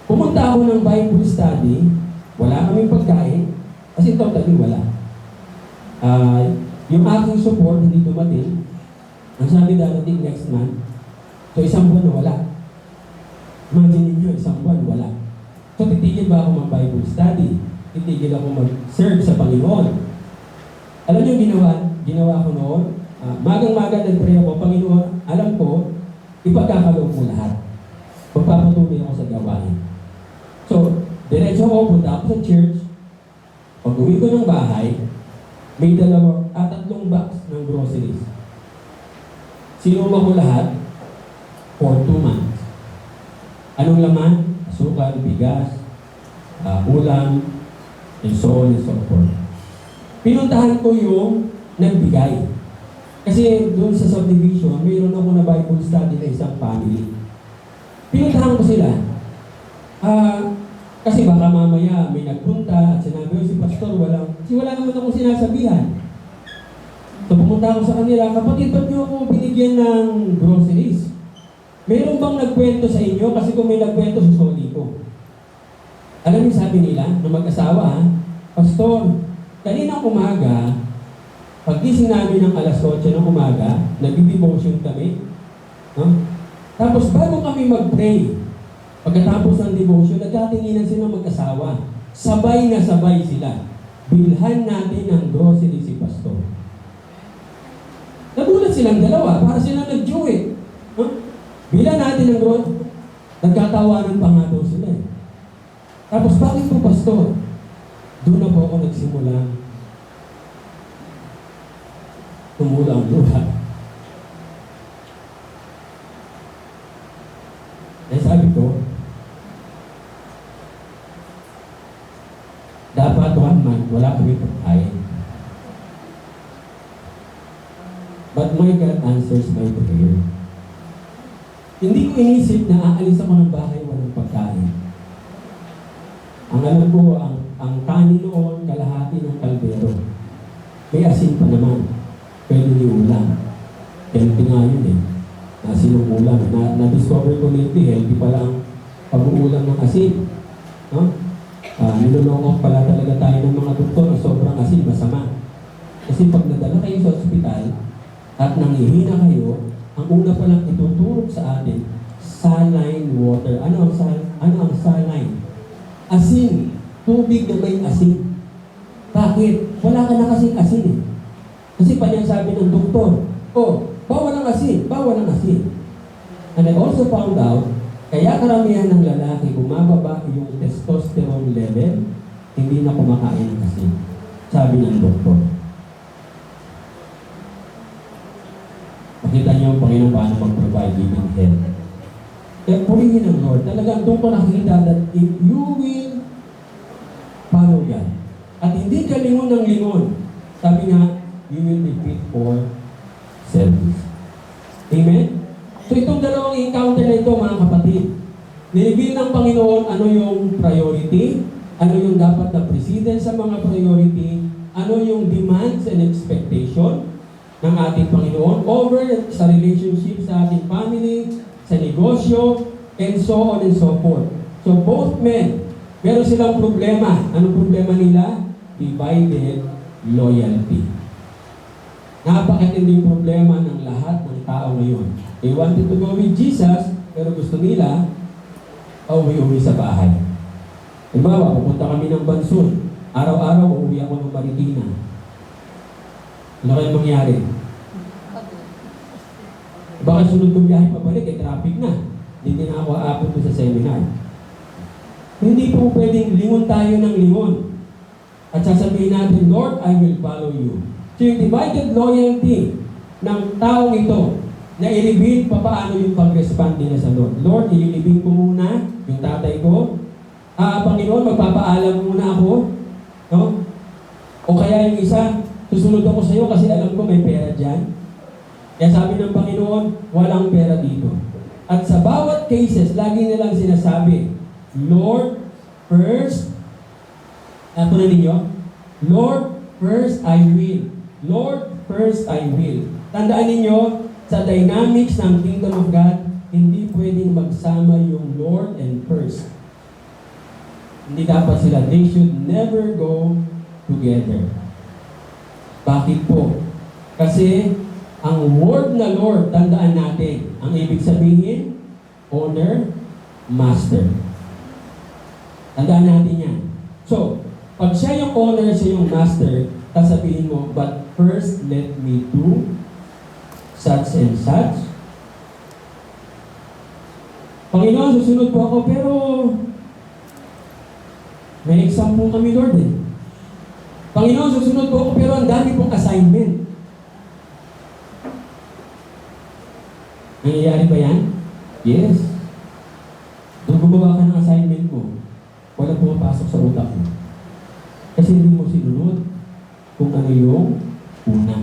pumunta ako ng Bible study, wala kaming pagkain, kasi totally wala. Yung aking support hindi dumating, ang sabi darating next month, so 1 buwan na wala. Imagine niyo, 1 buwan wala. So titigil ba ako mag-Bible study? Titigil ako mag-serve sa Panginoon? Alam niyo ginawa ko noon? Magang-maga nag-pray ako, Panginoon, alam ko, ipagkakaloob mo lahat. Pagpapatuloy ako sa gawain. So, diretso ako, punta ako sa church. Pag uwi ko ng bahay, may 2 at 3 box ng groceries. Sinuma ko lahat for 2 months. Anong laman? Asukal, bigas, ulam, and so on and so forth. Pinuntahan ko yung nagbigay. Kasi doon sa subdivision, mayroon ako na Bible study na isang family. Pinuntahan ko sila. Kasi baka mamaya may nagpunta at sinabi, si pastor, wala naman akong sinasabihan. So pumunta ako sa kanila, kapatid, ba't niyo ako binigyan ng groceries? Meron bang nagkwento sa inyo? Kasi kung may nagkwento, susoli ko. Alam niyo sabi nila, na mag-asawa, Pastor, kaninang umaga, pag-gising namin ng alas 8 ng umaga, nag-devotion kami. No? Tapos bago kami mag-pray, pagkatapos ng devotion, nagkatinginan sila mag-asawa. Sabay na sabay sila. Bilhan natin ng grocery si Pastor. Nagulat silang dalawa, para silang nag-joy. Huh? Bilhan natin ng grocery. Nagkatawanan pa nga daw sila. Tapos bakit po, Pastor? Doon na po ako nagsimula. Tumula ang luha. Eh sabi ko, dapat 1 month, wala kami pagkain. But my God answers my prayer. Hindi ko inisip na aalis ako ng bahay walang pagkain. Ang alam ko, ang kanin noon, kalahati ng kaldero. May asin pa naman. Pwede niyo ulam. Healthy nga yun eh. Asin ng ulam. Na-discover ko lately, healthy pala ang pag-uulam ng asin. No? Niloloko pala talaga tayo ng mga doktor na sobrang asin, masama. Kasi pag nadala kayo sa ospital at nanghihina kayo, ang una palang ituturo sa atin, saline water. Ano ang saline? Asin. Tubig na may asin. Bakit? Wala ka na kasing asin eh. Kasi pa niya sabi ng doktor, bawal ang asin, bawal ang asin. And I also found out, kaya karamihan ng lalaki bumababa yung testosterone level, hindi na kumakain ng asin. Sabi ng doktor. Makita niyo ang Panginoon paano mag-provide living health. Kaya purihin ng Lord. Talagang doon ko nakita that if you will follow God, at hindi ka lingon ng lingon, sabi nga, you will be fit for service. Amen? So itong dalawang encounter na ito, mga kapatid, nilibig ng Panginoon ano yung priority, ano yung dapat na precedence sa mga priority, ano yung demands and expectation ng ating Panginoon over sa relationship sa ating family, sa negosyo, and so on and so forth. So both men, meron silang problema. Anong problema nila? Divided loyalty. Napakatinding problema ng lahat ng tao ngayon. They wanted to go with Jesus, pero gusto nila, uwi sa bahay. Halimbawa, pupunta kami ng Bansun. Araw-araw, uuwi ako ng Marikina. Ano kaya mangyari? Baka sunod kong biyahe pabalik, traffic na. Hindi na ako aabot sa seminar. Hindi po pwedeng lingon tayo ng lingon. At sasabihin natin, Lord, I will follow you. So yung divided loyalty, ng taong ito na i-reveal paano yung pag-respond nila sa Lord. Lord, ililibing ko muna yung tatay ko. Panginoon, magpapaalam muna ako. No? O kaya yung isa, susunod ako sa iyo kasi alam ko may pera dyan. Kaya sabi ng Panginoon, walang pera dito. At sa bawat cases, lagi nilang sinasabi, Lord, first, ako na ninyo, Lord, first I will. Lord, first I will. Tandaan ninyo, sa dynamics ng Kingdom of God, hindi pwedeng magsama yung Lord and first. Hindi dapat sila. They should never go together. Bakit po? Kasi ang word na Lord, tandaan natin, ang ibig sabihin, owner, master. Tandaan natin yan. So, pag siya yung owner, siya yung master, sasabihin mo, but first, let me do such and such. Panginoon, susunod po ako, pero may exam po kami, Lord, eh. Panginoon, susunod po ako, pero ang dami pong assignment. Nangyayari ba yan? Yes. Nung gumawa ka ng assignment mo, wala pumapasok sa utak mo. Kasi hindi mo sinunod kung ano yung una.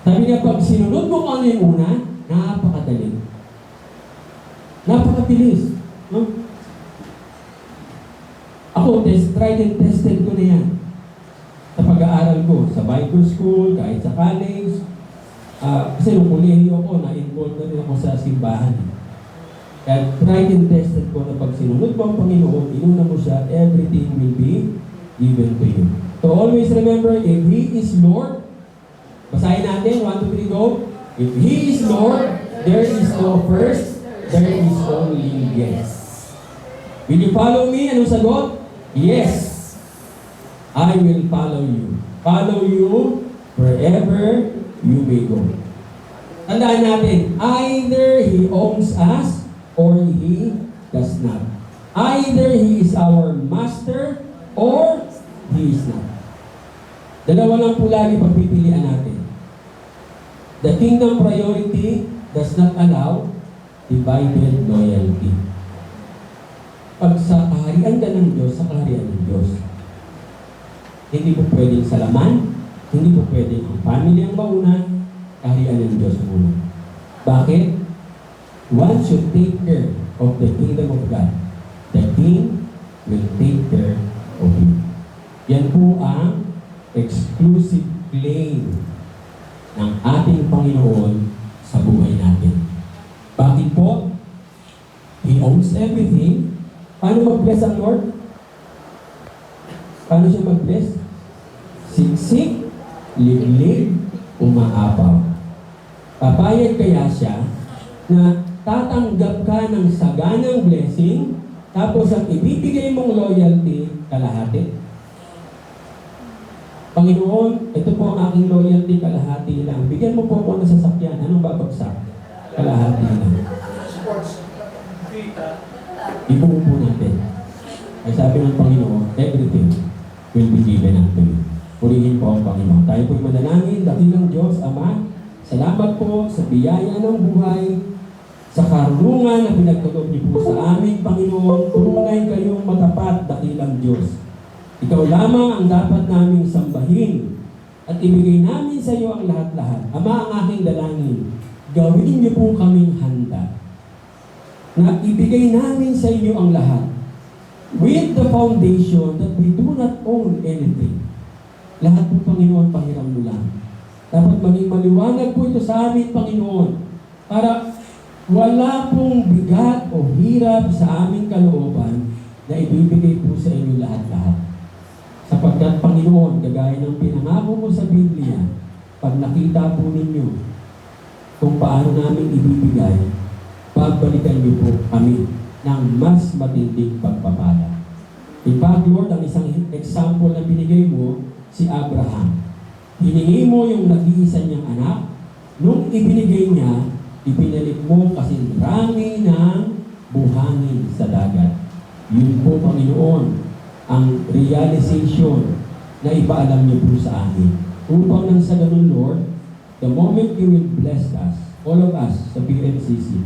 Sabi niya, pag sinunod mo kung ano yung una, napakadali. Napakabilis. No? Ako, tried and tested ko na yan. Sa pag-aaral ko, sa Bible school, kahit sa college. Kasi nung kolehiyo ako, na-involve na rin ako sa simbahan. Kaya tried and tested ko na pag sinunod mo ang Panginoon, inuna mo siya, everything will be given to you. So always remember, if He is Lord, basahin natin, 1, 2, 3, go. If He is Lord, there is no first, there is only yes. Will you follow me? Anong sagot? Yes. I will follow you. Follow you wherever you may go. Tandaan natin, either He owns us or He does not. Either He is our master or He is not. Dalawa lang po lagi pagpipilian natin. The kingdom priority does not allow divided loyalty. Pag sa kaharian ka ng Diyos, sa kaharian ng Diyos. Hindi po pwedeng salaman, hindi po pwedeng ang family ang mauna, kaharian ng Diyos muna. Bakit? One should take care of the kingdom of God. The king will take care of you. Yan po ang exclusive claim ng ating Panginoon sa buhay natin. Bakit po? He owns everything. Paano mag-bless ang Lord? Paano siya mag-bless? Siksik, liglig, umaapaw. Papayag kaya siya na tatanggap ka ng saganang blessing, tapos ang ibibigay mong loyalty, kalahati? Panginoon, ito po ang aking loyalty, kalahati lang. Bigyan mo po ako ng sasakyan. Anong babagsak? Kalahati lang. Ibuo po natin. Ay sabi ng Panginoon, everything will be given unto you. Purihin po ang Panginoon. Tayo po'y manalangin, dakilang Diyos, Ama. Salamat po sa biyaya ng buhay, sa karunungan na pinagkaloob niyo po sa aming Panginoon. Tunay kayong matapat, dakilang Diyos. Ikaw lamang ang dapat naming sambahin at ibigay namin sa iyo ang lahat-lahat. Ama, ang aking dalangin, gawin niyo po kaming handa na ibigay namin sa inyo ang lahat with the foundation that we do not own anything. Lahat po, Panginoon, pahiram mo lang. Dapat maging maliwanag po ito sa amin, Panginoon, para wala pong bigat o hirap sa aming kalooban na ibibigay po sa inyo lahat-lahat. Sapagkat, Panginoon, gagaya ng pinangako mo sa Biblia, pag nakita po ninyo kung paano namin ibibigay, pagbalikan niyo po kami ng mas matinding pagpapala. In fact, Lord, ang isang example na binigay mo, si Abraham. Hiningi mo yung nag-iisa niyang anak, nung ibinigay niya, ipinalik mo kasi rami ng buhangin sa dagat. Yun po, Panginoon, ang realization na ipaalam niyo po sa amin. Upang nang sa ganun, Lord, The moment you will bless us, all of us sa PMCC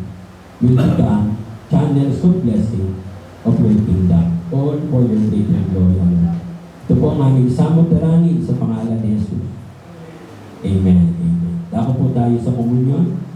will become channels of blessing of your kingdom. All for your great and glory, Lord. Ito po ang aming samot-darani sa pangalan ni Jesus. Amen. Amen. Dako po tayo sa komunyon.